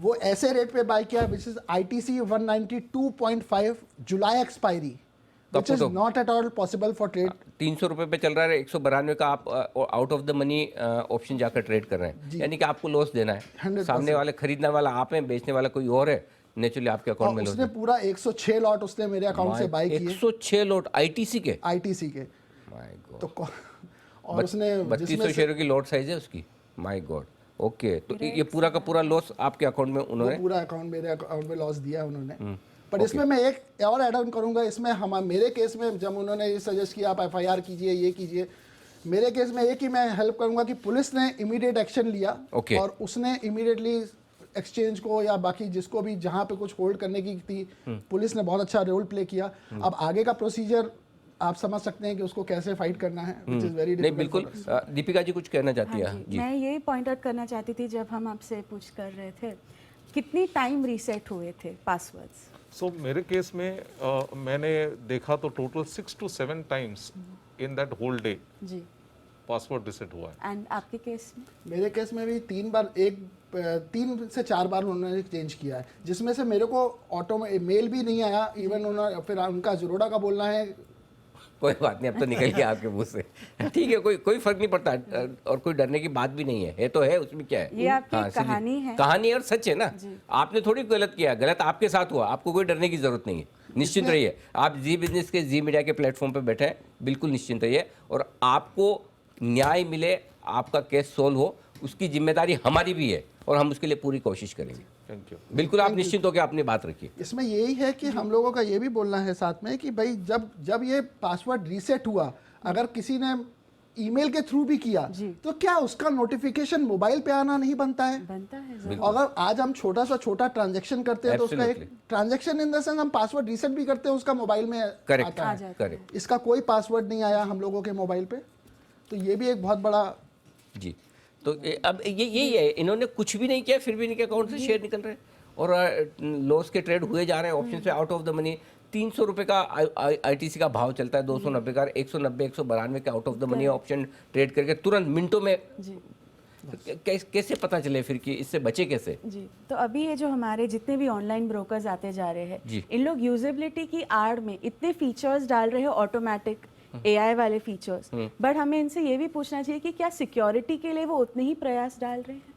वो ऐसे रेट पे बाय किया which is ITC 192.5 July expiry, which is not at all possible for trade. 300 रुपए पे चल रहा है, 192 का आप out of the money option जाकर ट्रेड कर रहे हैं, यानी कि आपको लॉस देना है। 100%। सामने वाले खरीदने वाला आप हैं, बेचने वाला कोई और है, नेचुरली आपके अकाउंट में लॉस। उसने पूरा 106 लॉट उसने मेरे अकाउंट से बाय किए, 106 लॉट ITC के। ITC के। My God. तो और उसने 3200 शेयरों की लॉट साइज है उसकी। My God. ओके, तो ये पूरा का पूरा लॉस आपके अकाउंट में उन्होंने, पूरा अकाउंट मेरे अकाउंट में लॉस दिया उन्होंने। पर इसमें मैं एक और ऐड ऑन करूंगा, इसमें मेरे केस में जब उन्होंने ये सजेस्ट किया आप FIR कीजिए, ये कीजिए, मेरे केस में एक ही मैं हेल्प करूंगा कि पुलिस ने इमीडिएट एक्शन लिया। और उसने इमीडिएटली एक्सचेंज को या बाकी जिसको भी जहां पे कुछ होल्ड करने की थी, पुलिस ने बहुत अच्छा रोल प्ले किया। अब आगे का प्रोसीजर आप समझ सकते हैं कि उसको कैसे फाइट करना है, which is very नहीं difficult बिल्कुल। for us. दीपिका जी कुछ कहना चाहती हाँ है? जी, मैं ये पॉइंट आउट करना चाहती थी, जब हम आपसे पूछ कर रहे थे कितनी टाइम रीसेट हुए थे पासवर्ड्स? सो मेरे केस में मैंने देखा तो total 6 to 7 times in that whole day जी। पासवर्ड रिसेट हुआ है। एंड आपके केस में? मेरे केस में भी 3 से 4 बार उन्होंने चेंज किया है, जिसमें से मेरे को ऑटो में मेल भी नहीं आया। इवन उन्होंने फिर उनका ज़रोड़ा का बोलना है कोई बात नहीं, अब तो निकल गया आपके मुंह से। ठीक है, कोई फर्क नहीं पड़ता, और कोई डरने की बात भी नहीं है तो है, उसमें क्या है। ये आपकी सीधी कहानी है। कहानी और सच है ना। आपने थोड़ी गलत किया, गलत आपके साथ हुआ, आपको कोई डरने की जरूरत नहीं है। निश्चिंत रहिए, आप जी बिजनेस के जी मीडिया के प्लेटफॉर्म पे बैठे हैं, बिल्कुल निश्चिंत रहिए, और आपको न्याय मिले, आपका केस सोल्व हो, उसकी जिम्मेदारी हमारी भी है। और हम उसके लिए पूरी कोशिश करेंगे। Thank you. बिल्कुल, आप निश्चिंत होकर अपनी बात रखिए। इसमें यही है कि हम लोगों का ये भी बोलना है साथ में कि भाई जब ये पासवर्ड रीसेट हुआ, अगर किसी ने ईमेल के थ्रू भी किया तो क्या उसका नोटिफिकेशन मोबाइल पे आना नहीं बनता है? बनता है ज़रूर। अगर आज हम छोटा सा छोटा ट्रांजैक्शन करते हैं तो उसका एक ट्रांजैक्शन इन द सेंस हम पासवर्ड रीसेट भी करते हैं, उसका मोबाइल में करेक्ट, आता है। करेक्ट। इसका कोई पासवर्ड नहीं आया हम लोगों के मोबाइल पे, तो ये भी एक बहुत बड़ा जी। तो अब ये यही है, इन्होंने कुछ भी नहीं किया फिर भी इनके अकाउंट से शेयर निकल रहे हैं और लॉस के ट्रेड हुए जा रहे हैं। ऑप्शन से आउट ऑफ द मनी 300 रुपये का आईटीसी का भाव चलता है, 290 का, 190 192 के out of the money option trade करके तुरंत मिनटों में। कैसे पता चले फिर कि इससे बचे कैसे? जी, तो अभी ये जो हमारे जितने भी ऑनलाइन ब्रोकर्स आते जा रहे हैं, इन लोग यूजेबिलिटी की आड़ में इतने फीचर्स डाल रहे हैं, ऑटोमेटिक एआई वाले फीचर्स, बट हमें इनसे ये भी पूछना चाहिए कि क्या सिक्योरिटी के लिए वो उतने ही प्रयास डाल रहे हैं?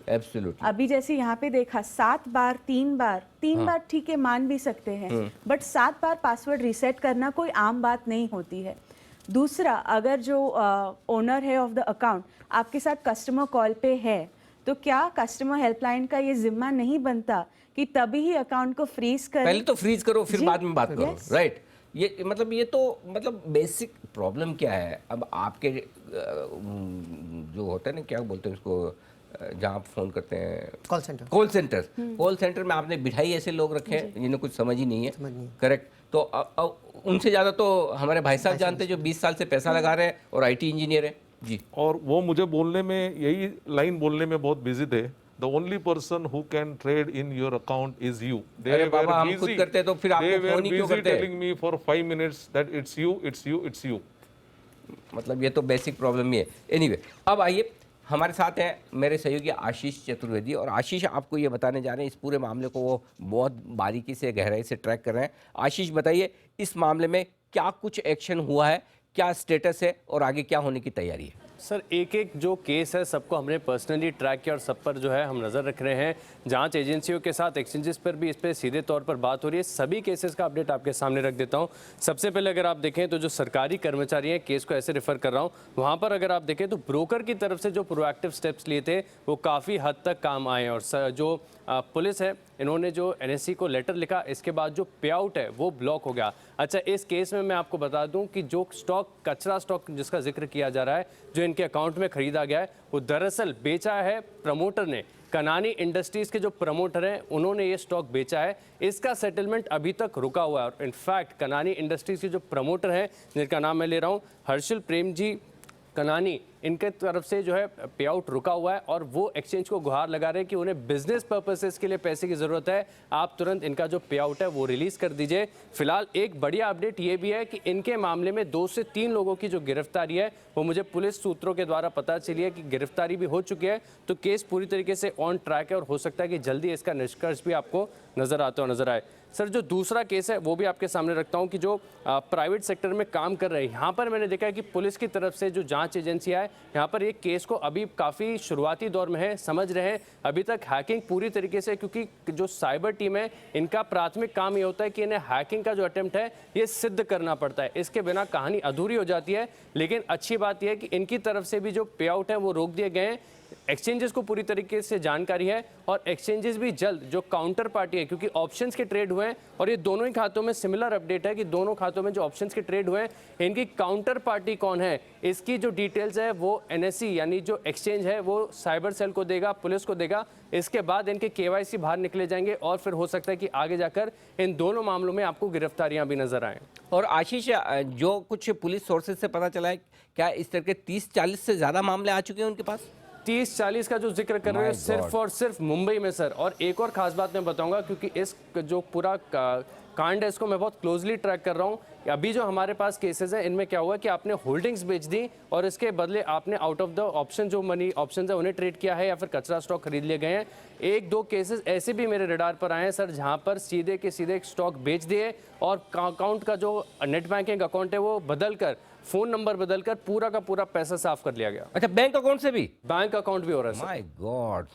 एब्सोल्युटली। अभी जैसे यहाँ पे देखा 7 बार 3 बार ठीक है, मान भी सकते हैं, बट 7 बार पासवर्ड रीसेट करना कोई आम बात नहीं होती है। दूसरा, अगर जो ओनर है ऑफ द अकाउंट आपके साथ कस्टमर कॉल पे है, तो क्या कस्टमर हेल्पलाइन का ये जिम्मा नहीं बनता कि तभी ही अकाउंट को फ्रीज करें? पहले तो फ्रीज करो फिर जी, बाद में बात करो, yes। राइट। ये तो बेसिक प्रॉब्लम क्या है? अब आपके जो होता है ना, क्या बोलते हैं उसको, जहाँ आप फोन करते हैं, कॉल सेंटर में आपने बिठाई ऐसे लोग रखे हैं जिन्हें कुछ समझ ही नहीं है। करेक्ट। तो उनसे ज़्यादा तो हमारे भाई साहब जानते हैं जो 20 साल से पैसा लगा रहे हैं और आईटी इंजीनियर है जी। और वो मुझे बोलने में, यही लाइन बोलने में बहुत बिजी थे। The only person who can trade in your account is you. अरे बाबा, हम खुद करते हैं तो फिर आपको फोन ही क्यों करते हैं? telling me for 5 minutes that it's you, it's you, it's you. मतलब ये तो बेसिक प्रॉब्लम ही है। एनीवे, अब आइए, हमारे साथ हैं मेरे सहयोगी आशीष चतुर्वेदी, और आशीष आपको ये बताने जा रहे हैं, इस पूरे मामले को वो बहुत बारीकी से गहराई से ट्रैक कर रहे हैं। आशीष बताइए, इस मामले में क्या कुछ एक्शन हुआ है, क्या स्टेटस है और आगे क्या होने की तैयारी है? सर, एक एक जो केस है सबको हमने पर्सनली ट्रैक किया और सब पर जो है हम नज़र रख रहे हैं। जांच एजेंसियों के साथ, एक्सचेंजेस पर भी इस पर सीधे तौर पर बात हो रही है। सभी केसेस का अपडेट आपके सामने रख देता हूं। सबसे पहले अगर आप देखें तो जो सरकारी कर्मचारी हैं, केस को ऐसे रेफर कर रहा हूं, वहां पर अगर आप देखें तो ब्रोकर की तरफ से जो प्रोएक्टिव स्टेप्स लिए थे वो काफ़ी हद तक काम आए। और जो पुलिस है, इन्होंने जो एनएससी को लेटर लिखा, इसके बाद जो पे आउट है वो ब्लॉक हो गया। अच्छा, इस केस में मैं आपको बता दूं कि जो स्टॉक, कचरा स्टॉक जिसका जिक्र किया जा रहा है, जो इनके अकाउंट में खरीदा गया है, वो दरअसल बेचा है प्रमोटर ने। कनानी इंडस्ट्रीज के जो प्रमोटर हैं, उन्होंने ये स्टॉक बेचा है। इसका सेटलमेंट अभी तक रुका हुआ है। और इनफैक्ट कनानी इंडस्ट्रीज के जो प्रमोटर हैं, जिनका नाम मैं ले रहा हूँ, हर्षल प्रेम जी कनानी, इनके तरफ से जो है पे आउट रुका हुआ है और वो एक्सचेंज को गुहार लगा रहे हैं कि उन्हें बिजनेस पर्पसेस के लिए पैसे की ज़रूरत है, आप तुरंत इनका जो पे आउट है वो रिलीज़ कर दीजिए। फिलहाल एक बढ़िया अपडेट ये भी है कि इनके मामले में 2 से 3 लोगों की जो गिरफ्तारी है वो मुझे पुलिस सूत्रों के द्वारा पता चली है कि गिरफ्तारी भी हो चुकी है। तो केस पूरी तरीके से ऑन ट्रैक है और हो सकता है कि जल्दी इसका निष्कर्ष भी आपको नज़र आता हो नज़र आए। सर, जो दूसरा केस है वो भी आपके सामने रखता हूं कि जो प्राइवेट सेक्टर में काम कर रहे हैं, यहाँ पर मैंने देखा है कि पुलिस की तरफ से जो जांच एजेंसियां है, यहाँ पर एक केस को अभी काफ़ी शुरुआती दौर में है, समझ रहे हैं। अभी तक हैकिंग पूरी तरीके से, क्योंकि जो साइबर टीम है, इनका प्राथमिक काम ये होता है कि इन्हें हैकिंग का जो अटेम्प्ट है ये सिद्ध करना पड़ता है। इसके बिना कहानी अधूरी हो जाती है। लेकिन अच्छी बात यह है कि इनकी तरफ से भी जो पे आउट है वो रोक दिए गए हैं। एक्सचेंजेस को पूरी तरीके से जानकारी है और एक्सचेंजेस भी जल्द जो काउंटर पार्टी है, क्योंकि ऑप्शंस के ट्रेड हुए हैं और ये दोनों ही खातों में सिमिलर अपडेट है कि दोनों खातों में जो ऑप्शंस के ट्रेड हुए हैं, इनकी काउंटर पार्टी कौन है, इसकी जो डिटेल्स है वो एनएससी यानी जो एक्सचेंज है वो साइबर सेल को देगा, पुलिस को देगा। इसके बाद इनके केवाईसी बाहर निकले जाएंगे और फिर हो सकता है कि आगे जाकर इन दोनों मामलों में आपको गिरफ्तारियां भी नजर आएँ। और आशीष, जो कुछ पुलिस सोर्सेज से पता चला है, क्या इस तरह के 30-40 से ज़्यादा मामले आ चुके हैं उनके पास? 30-40 का जो जिक्र कर रहे हैं सिर्फ और सिर्फ मुंबई में सर। और एक और खास बात मैं बताऊंगा, क्योंकि इस जो पूरा कांड है इसको मैं बहुत क्लोजली ट्रैक कर रहा हूँ। अभी जो हमारे पास केसेस हैं, इनमें क्या हुआ कि आपने होल्डिंग्स बेच दी और इसके बदले आपने आउट ऑफ द ऑप्शन जो मनी ऑप्शन है उन्हें ट्रेड किया है या फिर कचरा स्टॉक खरीद लिए गए हैं। 1-2 केसेस ऐसे भी मेरे रडार पर आए हैं सर, जहां पर सीधे के सीधे स्टॉक बेच दिए और अकाउंट का जो नेट बैंकिंग अकाउंट है वो बदलकर, फोन नंबर बदलकर पूरा का पूरा पैसा साफ कर लिया गया। अच्छा, बैंक अकाउंट से भी? बैंक अकाउंट भी हो रहा है सर। माय गॉड,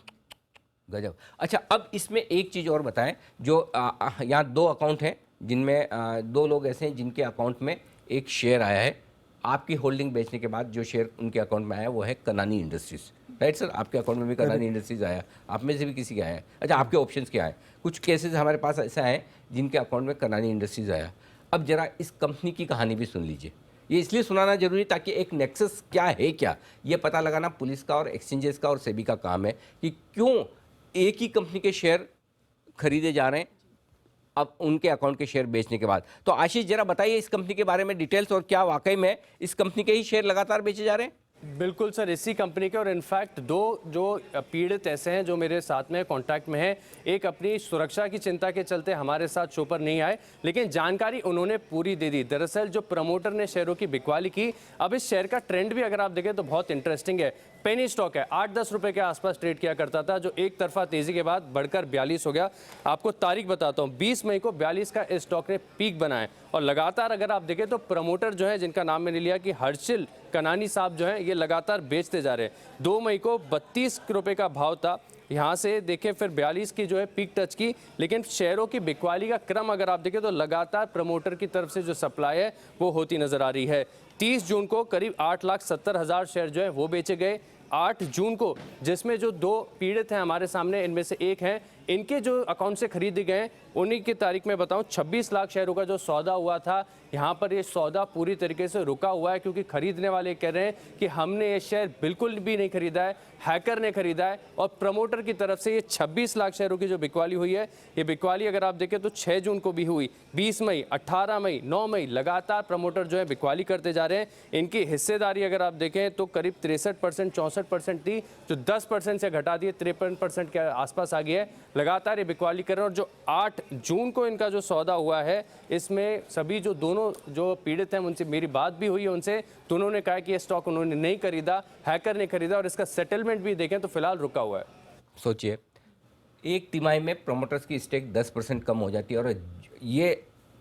गजब। अच्छा, अब इसमें एक चीज़ और बताएं, जो यहाँ 2 अकाउंट हैं जिनमें 2 लोग ऐसे हैं जिनके अकाउंट में एक शेयर आया है। आपकी होल्डिंग बेचने के बाद जो शेयर उनके अकाउंट में आया वो है कनानी इंडस्ट्रीज। राइट सर, आपके अकाउंट में भी कनानी इंडस्ट्रीज आया, आप में से भी किसी का आया। अच्छा, आपके ऑप्शंस क्या है? कुछ केसेस हमारे पास ऐसा है जिनके अकाउंट में कनानी इंडस्ट्रीज आया। अब जरा इस कंपनी की कहानी भी सुन लीजिए। ये इसलिए सुनाना जरूरी ताकि एक नेक्सस क्या है, क्या ये पता लगाना पुलिस का और एक्सचेंजेस का और सेबी का काम है कि क्यों एक ही कंपनी के शेयर खरीदे जा रहे हैं अब उनके अकाउंट के शेयर बेचने के बाद। तो आशीष जरा बताइए इस कंपनी के बारे में डिटेल्स, और क्या वाकई में इस कंपनी के ही शेयर लगातार बेचे जा रहे हैं? बिल्कुल सर, इसी कंपनी के, और इनफैक्ट दो जो पीड़ित ऐसे हैं जो मेरे साथ में कांटेक्ट में हैं, एक अपनी सुरक्षा की चिंता के चलते हमारे साथ शो पर नहीं आए, लेकिन जानकारी उन्होंने पूरी दे दी। दरअसल जो प्रमोटर ने शेयरों की बिकवाली की, अब इस शेयर का ट्रेंड भी अगर आप देखें तो बहुत इंटरेस्टिंग है। पेनी स्टॉक है, 8-10 रुपए के आसपास ट्रेड किया करता था, जो एक तरफा तेजी के बाद बढ़कर 42 हो गया। आपको तारीख बताता हूँ, 20 मई को 42 का इस स्टॉक ने पीक बनाया, और लगातार अगर आप देखें तो प्रमोटर जो है, जिनका नाम मैंने लिया कि हर्षिल कनानी साहब जो है, ये लगातार बेचते जा रहे हैं। 2 मई को 32 रुपए का भाव था, यहाँ से देखें फिर 42 की जो है पीक टच की, लेकिन शेयरों की बिकवाली का क्रम अगर आप देखें तो लगातार प्रमोटर की तरफ से जो सप्लाई है वो होती नजर आ रही है। 30 जून को करीब 8,70,000 शेयर जो है वो बेचे गए। 8 जून को, जिसमें जो दो पीड़ित हैं हमारे सामने, इनमें से एक हैं, इनके जो अकाउंट से खरीदे गए उन्हीं की तारीख में बताऊं 26 लाख शेयरों का जो सौदा हुआ था, यहाँ पर ये सौदा पूरी तरीके से रुका हुआ है, क्योंकि खरीदने वाले कह रहे हैं कि हमने ये शेयर बिल्कुल भी नहीं खरीदा है, हैकर ने खरीदा है। और प्रमोटर की तरफ से ये 26 लाख शेयरों की जो बिकवाली हुई है, ये बिकवाली अगर आप देखें तो 6 जून को भी हुई, 20 मई, 18 मई, 9 मई, लगातार प्रमोटर जो है बिकवाली करते जा रहे हैं। इनकी हिस्सेदारी अगर आप देखें तो करीब 63%, 64% थी, जो 10% से घटा दिए 53% के आसपास आ गई है। लगातार ये बिकवाली कर रहे हैं, और जो 8 जून को इनका जो सौदा हुआ है, इसमें सभी जो दोनों जो पीड़ित हैं उनसे मेरी बात भी हुई है उनसे, तो उन्होंने कहा कि ये स्टॉक उन्होंने नहीं खरीदा, हैकर ने खरीदा, और इसका सेटलमेंट भी देखें तो फिलहाल रुका हुआ है। सोचिए, एक तिमाही में प्रमोटर्स की स्टेक 10% कम हो जाती है, और ये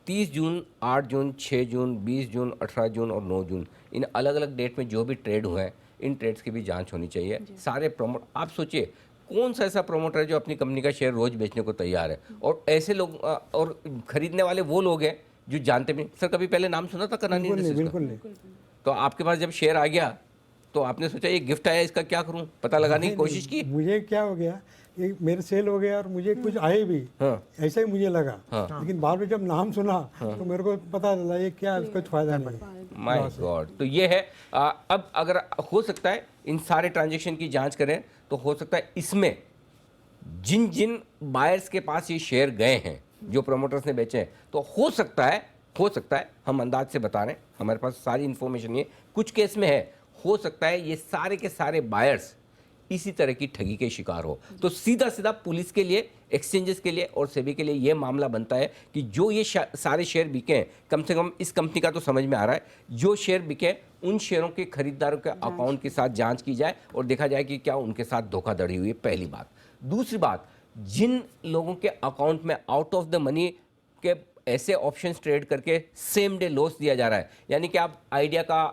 30 जून, 8 जून, 6 जून, 20 जून, 18 जून और 9 जून, इन अलग अलग डेट में जो भी ट्रेड हुए हैं, इन ट्रेड्स की भी जांच होनी चाहिए। सारे आप सोचिए कौन सा ऐसा प्रमोटर है जो अपनी कंपनी का शेयर रोज बेचने को तैयार है, और ऐसे लोग और खरीदने वाले वो लोग हैं जो जानते भी नहीं। सर, कभी पहले नाम सुना था कनानी इंडस्ट्रीज का? बिल्कुल नहीं। तो आपके पास जब शेयर आ गया तो आपने सोचा ये गिफ्ट आया, इसका क्या करूं, पता लगाने की कोशिश की? मुझे क्या हो गया, ये मेरे सेल हो गया और मुझे कुछ आए भी, ऐसा ही मुझे लगा। लेकिन बाद में जब नाम सुना तो मेरे को पता चला ये क्या, इसका कुछ फायदा नहीं है। My God. तो ये है अब अगर हो सकता है इन सारे ट्रांजेक्शन की जांच करें तो हो सकता है इसमें जिन जिन बायर्स के पास ये शेयर गए हैं, जो प्रमोटर्स ने बेचे हैं, तो हो सकता है हम अंदाज से बता रहे हैं, हमारे पास सारी इन्फॉर्मेशन ये कुछ केस में है, हो सकता है ये सारे के सारे बायर्स इसी तरह की ठगी के शिकार हो। तो सीधा सीधा पुलिस के लिए, एक्सचेंजेस के लिए और सेबी के लिए ये मामला बनता है कि जो ये सारे शेयर बिके हैं, कम से कम इस कंपनी का तो समझ में आ रहा है, जो शेयर बिके उन शेयरों के खरीदारों के अकाउंट के साथ जांच की जाए और देखा जाए कि क्या उनके साथ धोखाधड़ी हुई है, पहली बात। दूसरी बात, जिन लोगों के अकाउंट में आउट ऑफ द मनी के ऐसे ऑप्शंस ट्रेड करके सेम डे लॉस दिया जा रहा है, यानी कि आप आइडिया का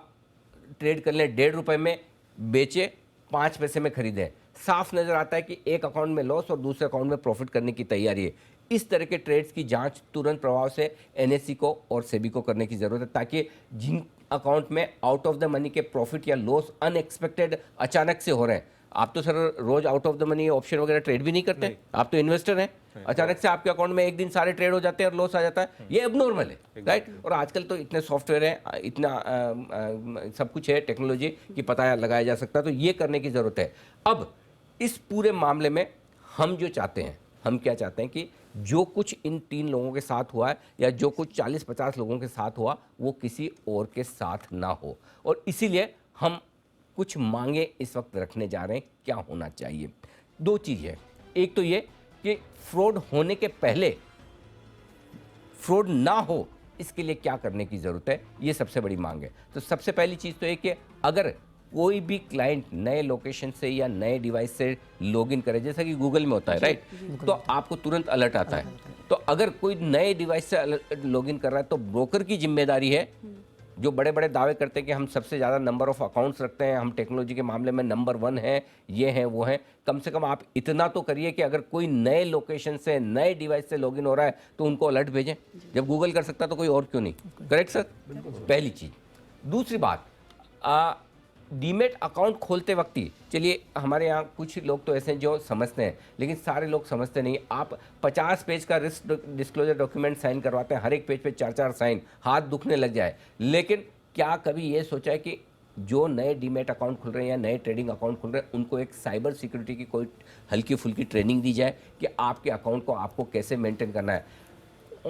ट्रेड कर लें, 1.5 रुपये में बेचे, 5 पैसे में खरीदें, साफ नजर आता है कि एक अकाउंट में लॉस और दूसरे अकाउंट में प्रॉफिट करने की तैयारी है। इस तरह के ट्रेड्स की जांच तुरंत प्रभाव से एनएससी को और सेबी को करने की जरूरत है, ताकि जिन अकाउंट में आउट ऑफ द मनी के प्रॉफिट या लॉस अनएक्सपेक्टेड अचानक से हो रहे हैं, आप तो सर रोज out of the money option वगैरह ट्रेड भी नहीं करते, आप तो इन्वेस्टर हैं, अचानक से आपके अकाउंट में एक दिन सारे ट्रेड हो जाते हैं और लॉस आ जाता है, ये एबनॉर्मल है, राइट। और आजकल तो इतने सॉफ्टवेयर है, इतना सब कुछ है टेक्नोलॉजी कि पता लगाया जा सकता है, तो ये करने की ज़रूरत है। अब इस पूरे मामले में हम जो चाहते हैं, हम क्या चाहते हैं कि जो कुछ इन 3 लोगों के साथ हुआ है या जो कुछ 40-50 लोगों के साथ हुआ वो किसी और के साथ ना हो, और इसीलिए हम कुछ मांगे इस वक्त रखने जा रहे हैं क्या होना चाहिए। 2 चीज़ है, एक तो ये कि फ्रॉड होने के पहले फ्रॉड ना हो इसके लिए क्या करने की ज़रूरत है, ये सबसे बड़ी मांग है। तो सबसे पहली चीज़ तो ये कि अगर कोई भी क्लाइंट नए लोकेशन से या नए डिवाइस से लॉगिन करे, जैसा कि गूगल में होता है, राइट, तो आपको तुरंत अलर्ट आता है। तो अगर कोई नए डिवाइस से लॉगिन कर रहा है तो ब्रोकर की जिम्मेदारी है, जो बड़े बड़े दावे करते हैं कि हम सबसे ज़्यादा नंबर ऑफ अकाउंट्स रखते हैं, हम टेक्नोलॉजी के मामले में नंबर 1 हैं, ये हैं वो हैं, कम से कम आप इतना तो करिए कि अगर कोई नए लोकेशन से नए डिवाइस से लॉगिन हो रहा है तो उनको अलर्ट भेजें। जब गूगल कर सकता तो कोई और क्यों नहीं, करेक्ट सर? पहली चीज़। दूसरी बात, डीमेट अकाउंट खोलते वक्त ही, चलिए हमारे यहाँ कुछ लोग तो ऐसे हैं जो समझते हैं, लेकिन सारे लोग समझते नहीं। आप 50 पेज का रिस्क डिस्क्लोजर डॉक्यूमेंट साइन करवाते हैं, हर एक पेज पे 4-4 साइन, हाथ दुखने लग जाए। लेकिन क्या कभी ये सोचा है कि जो नए डीमेट अकाउंट खुल रहे हैं या नए ट्रेडिंग अकाउंट खुल रहे हैं, उनको एक साइबर सिक्योरिटी की कोई हल्की फुल्की ट्रेनिंग दी जाए कि आपके अकाउंट को आपको कैसे मेंटेन करना है।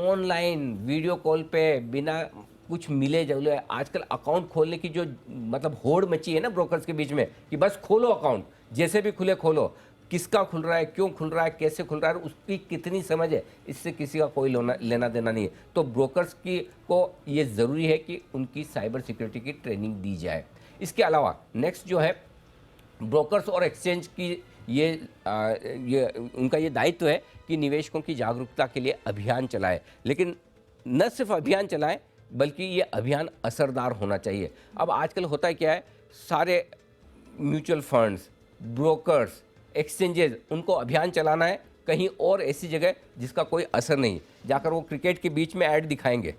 ऑनलाइन वीडियो कॉल पे बिना कुछ मिले जुले आजकल अकाउंट खोलने की जो मतलब होड़ मची है ना ब्रोकर्स के बीच में, कि बस खोलो अकाउंट, जैसे भी खुले खोलो, किसका खुल रहा है, क्यों खुल रहा है, कैसे खुल रहा है, उसकी कितनी समझ है, इससे किसी का कोई लेना देना नहीं है। तो ब्रोकर्स की को ये ज़रूरी है कि उनकी साइबर सिक्योरिटी की ट्रेनिंग दी जाए। इसके अलावा नेक्स्ट जो है ब्रोकर्स और एक्सचेंज की ये उनका ये दायित्व है कि निवेशकों की जागरूकता के लिए अभियान चलाए। लेकिन न सिर्फ अभियान चलाएं बल्कि ये अभियान असरदार होना चाहिए। अब आजकल होता है क्या है, सारे म्यूचुअल फंड्स, ब्रोकर्स, एक्सचेंजेस, उनको अभियान चलाना है कहीं और ऐसी जगह जिसका कोई असर नहीं, जाकर वो क्रिकेट के बीच में ऐड दिखाएंगे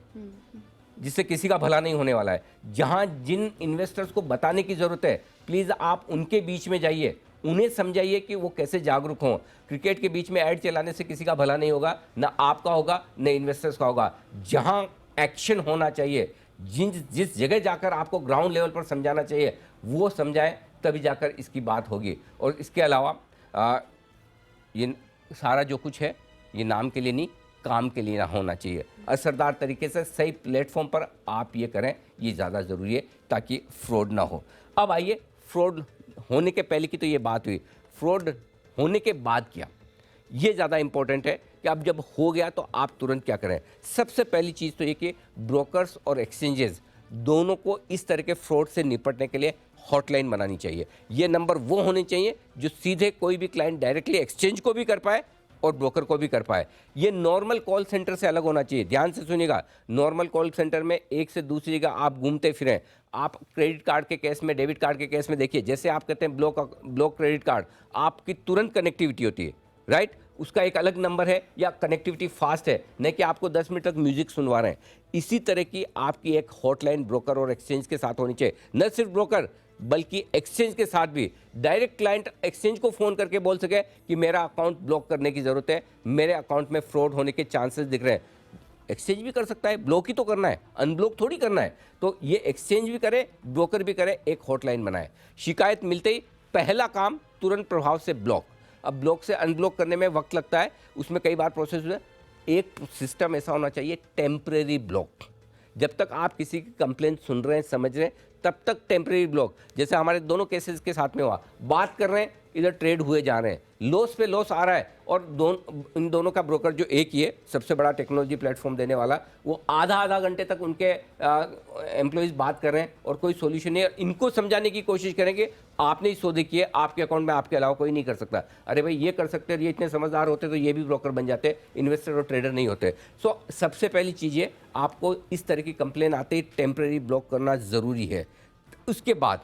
जिससे किसी का भला नहीं होने वाला है। जहां जिन इन्वेस्टर्स को बताने की ज़रूरत है, प्लीज़ आप उनके बीच में जाइए, उन्हें समझाइए कि वो कैसे जागरूक हों। क्रिकेट के बीच में ऐड चलाने से किसी का भला नहीं होगा, ना आपका होगा न इन्वेस्टर्स का होगा। जहां एक्शन होना चाहिए, जिस जगह जाकर आपको ग्राउंड लेवल पर समझाना चाहिए वो समझाएं, तभी जाकर इसकी बात होगी। और इसके अलावा ये सारा जो कुछ है ये नाम के लिए नहीं, काम के लिए होना चाहिए। असरदार तरीके से सही प्लेटफॉर्म पर आप ये करें, ये ज़्यादा ज़रूरी है ताकि फ्रॉड ना हो। अब आइए, फ्रॉड होने के पहले की तो ये बात हुई, फ्रॉड होने के बाद क्या, ये ज़्यादा इंपॉर्टेंट है कि अब जब हो गया तो आप तुरंत क्या करें। सबसे पहली चीज़ तो ये कि ब्रोकर्स और एक्सचेंजेस दोनों को इस तरह के फ्रॉड से निपटने के लिए हॉटलाइन बनानी चाहिए। ये नंबर वो होने चाहिए जो सीधे कोई भी क्लाइंट डायरेक्टली एक्सचेंज को भी कर पाए और ब्रोकर को भी कर पाए। ये नॉर्मल कॉल सेंटर से अलग होना चाहिए। ध्यान से सुनिएगा, नॉर्मल कॉल सेंटर में एक से दूसरी जगह आप घूमते फिरें। आप क्रेडिट कार्ड के केस में, डेबिट कार्ड के केस में देखिए, जैसे आप कहते हैं ब्लॉक क्रेडिट कार्ड, आपकी तुरंत कनेक्टिविटी होती है, राइट, उसका एक अलग नंबर है या कनेक्टिविटी फास्ट है, नहीं कि आपको 10 मिनट तक म्यूजिक सुनवा रहे हैं। इसी तरह की आपकी एक हॉटलाइन ब्रोकर और एक्सचेंज के साथ होनी चाहिए। न सिर्फ ब्रोकर बल्कि एक्सचेंज के साथ भी डायरेक्ट क्लाइंट एक्सचेंज को फ़ोन करके बोल सके कि मेरा अकाउंट ब्लॉक करने की ज़रूरत है, मेरे अकाउंट में फ्रॉड होने के चांसेस दिख रहे हैं। एक्सचेंज भी कर सकता है, ब्लॉक ही तो करना है, अनब्लॉक थोड़ी करना है। तो ये एक्सचेंज भी करे, ब्रोकर भी करे, एक हॉटलाइन बनाए। शिकायत मिलते ही पहला काम तुरंत प्रभाव से ब्लॉक। अब ब्लॉक से अनब्लॉक करने में वक्त लगता है, उसमें कई बार प्रोसेस होता है। एक सिस्टम ऐसा होना चाहिए टेम्परेरी ब्लॉक। जब तक आप किसी की कंप्लेंट सुन रहे हैं, समझ रहे हैं, तब तक टेम्परेरी ब्लॉक। जैसे हमारे दोनों केसेस के साथ में हुआ, बात कर रहे हैं, इधर ट्रेड हुए जा रहे हैं, लॉस पे लॉस आ रहा है, और इन दोनों का ब्रोकर जो एक ही है, सबसे बड़ा टेक्नोलॉजी प्लेटफॉर्म देने वाला, वो आधा घंटे तक उनके एम्प्लॉइज़ बात कर रहे हैं और कोई सोल्यूशन नहीं है। इनको समझाने की कोशिश करेंगे, आपने ही सौदे किए, आपके अकाउंट में आपके अलावा कोई नहीं कर सकता। अरे भाई ये कर सकते हैं, ये इतने समझदार होते तो ये भी ब्रोकर बन जाते, इन्वेस्टर और ट्रेडर नहीं होते। सो सबसे पहली चीज़ ये, आपको इस तरह की कंप्लेन आते ही टेम्परेरी ब्लॉक करना ज़रूरी है। उसके बाद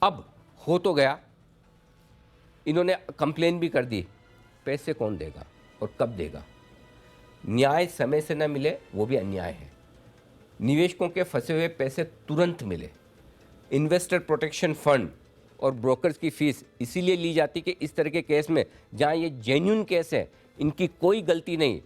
अब हो तो गया, इन्होंने कंप्लेन भी कर दी, पैसे कौन देगा और कब देगा? न्याय समय से न मिले वो भी अन्याय है। निवेशकों के फंसे हुए पैसे तुरंत मिले। इन्वेस्टर प्रोटेक्शन फंड और ब्रोकर्स की फीस इसीलिए ली जाती कि इस तरह के केस में जहां ये जेन्युइन केस है, इनकी कोई गलती नहीं,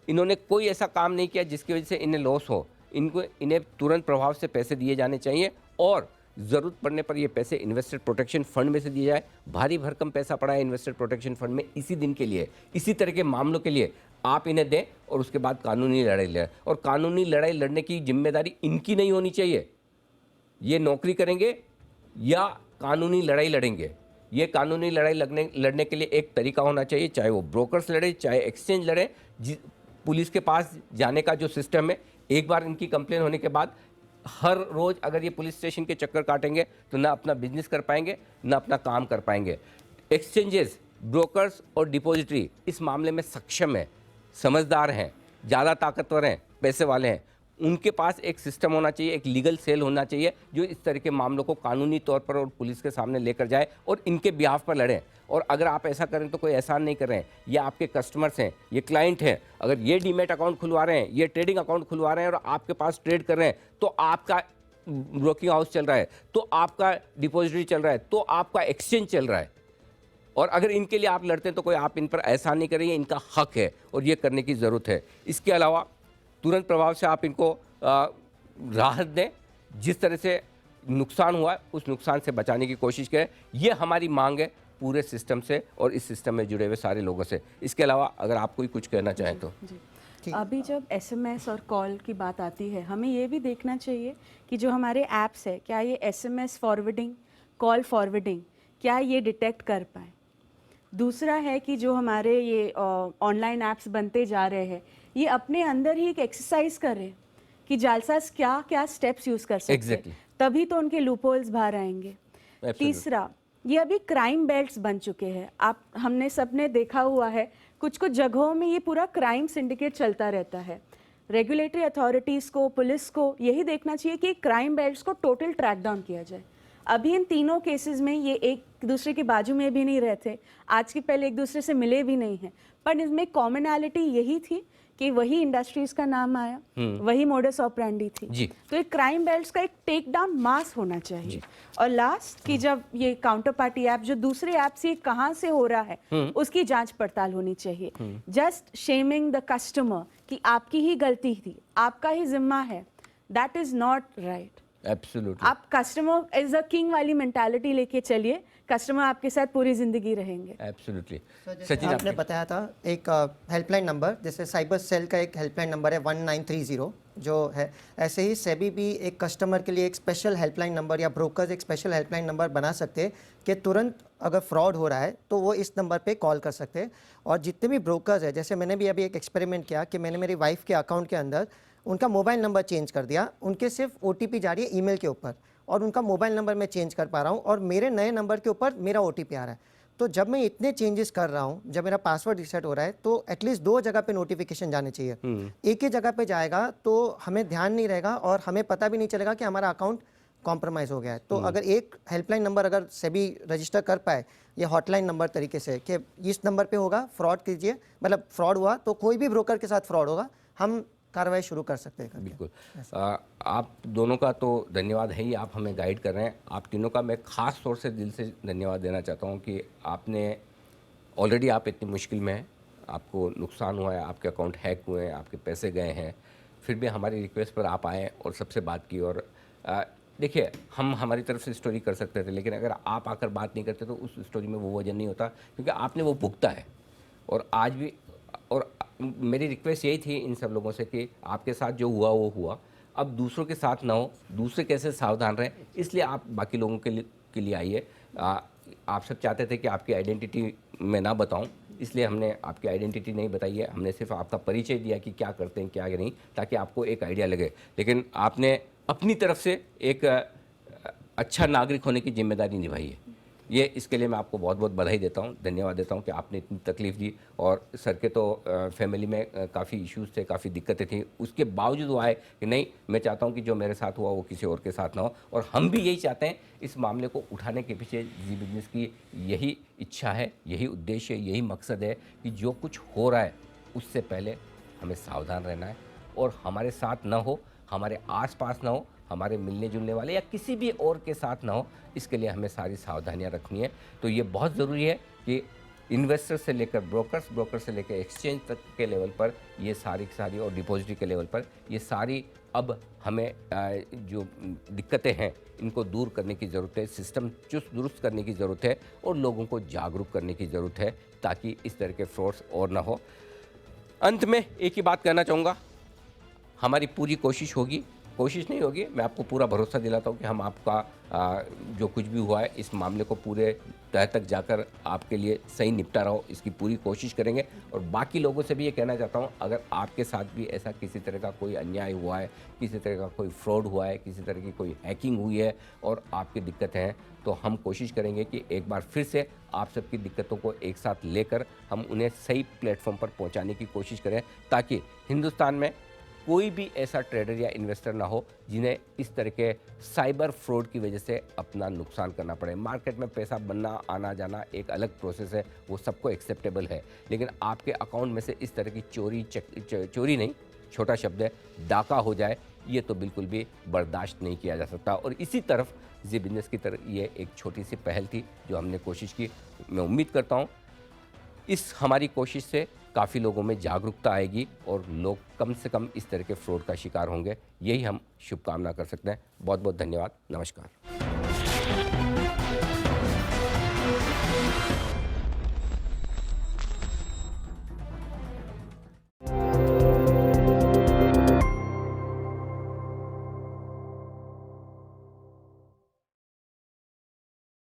इन्होंने कोई ऐसा काम नहीं किया जिसकी वजह से इन्हें लॉस हो, इन्हें तुरंत प्रभाव से पैसे दिए जाने चाहिए और ज़रूरत पड़ने पर ये पैसे इन्वेस्टर प्रोटेक्शन फंड में से दिए जाए। भारी भरकम पैसा पड़ा है इन्वेस्टर प्रोटेक्शन फंड में इसी दिन के लिए, इसी तरह के मामलों के लिए आप इन्हें दें और उसके बाद कानूनी लड़ाई लड़ें। और कानूनी लड़ाई लड़ने की जिम्मेदारी इनकी नहीं होनी चाहिए। ये नौकरी करेंगे या कानूनी लड़ाई लड़ेंगे, ये कानूनी लड़ाई लड़ने के लिए एक तरीका होना चाहिए, चाहे वो ब्रोकर्स लड़े, चाहे एक्सचेंज लड़े। पुलिस के पास जाने का जो सिस्टम है, एक बार इनकी कंप्लेन होने के बाद हर रोज़ अगर ये पुलिस स्टेशन के चक्कर काटेंगे तो ना अपना बिजनेस कर पाएंगे, ना अपना काम कर पाएंगे। एक्सचेंजेस, ब्रोकर्स और डिपॉजिटरी इस मामले में सक्षम है, समझदार हैं, ज़्यादा ताकतवर हैं, पैसे वाले हैं। उनके पास एक सिस्टम होना चाहिए, एक लीगल सेल होना चाहिए जो इस तरह के मामलों को कानूनी तौर पर और पुलिस के सामने लेकर जाए और इनके बिहाफ पर लड़ें। और अगर आप ऐसा करें तो कोई एहसान नहीं कर रहे हैं, ये आपके कस्टमर्स हैं, ये क्लाइंट हैं। अगर ये डीमैट अकाउंट खुलवा रहे हैं, ये ट्रेडिंग अकाउंट खुलवा रहे हैं और आपके पास ट्रेड कर रहे हैं, तो आपका ब्रोकिंग हाउस चल रहा है, तो आपका डिपॉजिटरी चल रहा है, तो आपका एक्सचेंज चल रहा है। और अगर इनके लिए आप लड़ते हैं तो कोई आप इन पर एहसान नहीं करेंगे, इनका हक है और ये करने की ज़रूरत है। इसके अलावा तुरंत प्रभाव से आप इनको राहत दें, जिस तरह से नुकसान हुआ है उस नुकसान से बचाने की कोशिश करें। ये हमारी मांग है पूरे सिस्टम से और इस सिस्टम में जुड़े हुए सारे लोगों से। इसके अलावा अगर आप कोई कुछ कहना चाहें तो। जी, अभी जब एसएमएस और कॉल की बात आती है, हमें ये भी देखना चाहिए कि जो हमारे ऐप्स है, क्या ये एसएमएस फॉरवर्डिंग, कॉल फॉरवर्डिंग, क्या ये डिटेक्ट कर पाए। दूसरा है कि जो हमारे ये ऑनलाइन ऐप्स बनते जा रहे हैं, ये अपने अंदर ही एक एक्सरसाइज कर रहे हैं कि जालसाज क्या क्या स्टेप्स यूज़ कर सकते हैं। Exactly. तभी तो उनके लूपहोल्स बाहर आएंगे। तीसरा, ये अभी क्राइम बेल्ट्स बन चुके हैं। आप हमने सबने देखा हुआ है, कुछ कुछ जगहों में ये पूरा क्राइम सिंडिकेट चलता रहता है। रेगुलेटरी अथॉरिटीज़ को, पुलिस को यही देखना चाहिए कि क्राइम बेल्ट्स को टोटल ट्रैक डाउन किया जाए। अभी इन तीनों केसेस में ये एक दूसरे के बाजू में भी नहीं रहते, आज के पहले एक दूसरे से मिले भी नहीं हैं, पर इसमें कॉमनैलिटी यही थी कि वही इंडस्ट्रीज का नाम आया, वही मोडस ऑपरेंडी थी। जी। तो एक क्राइम बेल्ट्स का एक टेक डाउन मास होना चाहिए। और लास्ट कि जब ये काउंटर पार्टी ऐप जो दूसरे ऐप से कहाँ से हो रहा है उसकी जांच पड़ताल होनी चाहिए। जस्ट शेमिंग द कस्टमर कि आपकी ही गलती थी, आपका ही जिम्मा है, that is not right. Absolutely. आप कस्टमर एज अ किंग वाली मेंटालिटी लेके चलिए, कस्टमर आपके साथ पूरी जिंदगी रहेंगे। एब्सोल्युटली। सचिन आपने बताया था एक हेल्पलाइन नंबर, जैसे साइबर सेल का एक हेल्पलाइन नंबर है 1930 जो है, ऐसे ही सेबी भी एक कस्टमर के लिए एक स्पेशल हेल्पलाइन नंबर या ब्रोकर्स एक स्पेशल हेल्पलाइन नंबर बना सकते हैं कि तुरंत अगर फ्रॉड हो रहा है तो वो इस नंबर पे कॉल कर सकते हैं। और जितने भी ब्रोकर्स है, जैसे मैंने भी अभी एक एक्सपेरिमेंट किया कि मैंने मेरी वाइफ के अकाउंट के अंदर उनका मोबाइल नंबर चेंज कर दिया, उनके सिर्फ OTP जा रही है ईमेल के ऊपर और उनका मोबाइल नंबर मैं चेंज कर पा रहा हूँ और मेरे नए नंबर के ऊपर मेरा OTP आ रहा है। तो जब मैं इतने चेंजेस कर रहा हूँ, जब मेरा पासवर्ड रिसेट हो रहा है, तो एटलीस्ट 2 जगह पे नोटिफिकेशन जाने चाहिए। एक ही जगह पे जाएगा तो हमें ध्यान नहीं रहेगा और हमें पता भी नहीं चलेगा कि हमारा अकाउंट कॉम्प्रोमाइज़ हो गया है। तो अगर एक हेल्पलाइन नंबर अगर सेबी रजिस्टर कर पाए, ये हॉटलाइन नंबर तरीके से कि इस नंबर पे होगा, फ्रॉड कीजिए, मतलब फ्रॉड हुआ तो कोई भी ब्रोकर के साथ फ्रॉड होगा, हम कार्रवाई शुरू कर सकते हैं। बिल्कुल। आप दोनों का तो धन्यवाद है ही, आप हमें गाइड कर रहे हैं। आप तीनों का मैं ख़ास तौर से दिल से धन्यवाद देना चाहता हूं कि आपने ऑलरेडी, आप इतनी मुश्किल में हैं, आपको नुकसान हुआ है, आपके अकाउंट हैक हुए हैं, आपके पैसे गए हैं, फिर भी हमारी रिक्वेस्ट पर आप आए और सबसे बात की। और देखिए, हम हमारी तरफ से स्टोरी कर सकते थे, लेकिन अगर आप आकर बात नहीं करते तो उस स्टोरी में वो वजन नहीं होता, क्योंकि आपने वो भुगता है। और आज भी, और मेरी रिक्वेस्ट यही थी इन सब लोगों से कि आपके साथ जो हुआ वो हुआ, अब दूसरों के साथ ना हो, दूसरे कैसे सावधान रहें, इसलिए आप बाकी लोगों के लिए आइए। आप सब चाहते थे कि आपकी आइडेंटिटी मैं ना बताऊं, इसलिए हमने आपकी आइडेंटिटी नहीं बताई है, हमने सिर्फ आपका परिचय दिया कि क्या करते हैं क्या नहीं, ताकि आपको एक आइडिया लगे। लेकिन आपने अपनी तरफ से एक अच्छा नागरिक होने की जिम्मेदारी निभाई है। ये इसके लिए मैं आपको बहुत बहुत बधाई देता हूँ, धन्यवाद देता हूँ कि आपने इतनी तकलीफ़ दी। और सर के तो फैमिली में काफ़ी इश्यूज़ थे, काफ़ी दिक्कतें थी, उसके बावजूद वो आए कि नहीं, मैं चाहता हूँ कि जो मेरे साथ हुआ वो किसी और के साथ ना हो। और हम भी यही चाहते हैं, इस मामले को उठाने के पीछे जी बिजनेस की यही इच्छा है, यही उद्देश्य है, यही मकसद है कि जो कुछ हो रहा है उससे पहले हमें सावधान रहना है और हमारे साथ ना हो, हमारे आसपास ना हो, हमारे मिलने जुलने वाले या किसी भी और के साथ ना हो, इसके लिए हमें सारी सावधानियां रखनी है। तो ये बहुत ज़रूरी है कि इन्वेस्टर से लेकर ब्रोकर्स, ब्रोकर से लेकर एक्सचेंज तक के लेवल पर ये सारी और डिपॉजिटरी के लेवल पर ये सारी अब हमें जो दिक्कतें हैं इनको दूर करने की ज़रूरत है, सिस्टम चुस्त दुरुस्त करने की ज़रूरत है और लोगों को जागरूक करने की ज़रूरत है, ताकि इस तरह के फ्रॉड्स और ना हो। अंत में एक ही बात कहना चाहूँगा, हमारी पूरी कोशिश नहीं होगी, मैं आपको पूरा भरोसा दिलाता हूँ कि हम आपका जो कुछ भी हुआ है इस मामले को पूरे तह तक जाकर आपके लिए सही निपटारा हो, इसकी पूरी कोशिश करेंगे। और बाकी लोगों से भी ये कहना चाहता हूँ, अगर आपके साथ भी ऐसा किसी तरह का कोई अन्याय हुआ है, किसी तरह का कोई फ्रॉड हुआ है, किसी तरह की कोई हैकिंग हुई है और आपकी दिक्कतें हैं, तो हम कोशिश करेंगे कि एक बार फिर से आप सबकी दिक्कतों को एक साथ लेकर हम उन्हें सही प्लेटफॉर्म पर पहुँचाने की कोशिश करें, ताकि हिंदुस्तान में कोई भी ऐसा ट्रेडर या इन्वेस्टर ना हो जिन्हें इस तरह के साइबर फ्रॉड की वजह से अपना नुकसान करना पड़े। मार्केट में पैसा बनना, आना जाना एक अलग प्रोसेस है, वो सबको एक्सेप्टेबल है, लेकिन आपके अकाउंट में से इस तरह की चोरी नहीं, छोटा शब्द है, डाका हो जाए, ये तो बिल्कुल भी बर्दाश्त नहीं किया जा सकता। और इसी तरफ जी बिजनेस की तरफ ये एक छोटी सी पहल थी जो हमने कोशिश की। मैं उम्मीद करता हूँ इस हमारी कोशिश से काफ़ी लोगों में जागरूकता आएगी और लोग कम से कम इस तरह के फ्रॉड का शिकार होंगे। यही हम शुभकामना कर सकते हैं। बहुत बहुत धन्यवाद। नमस्कार।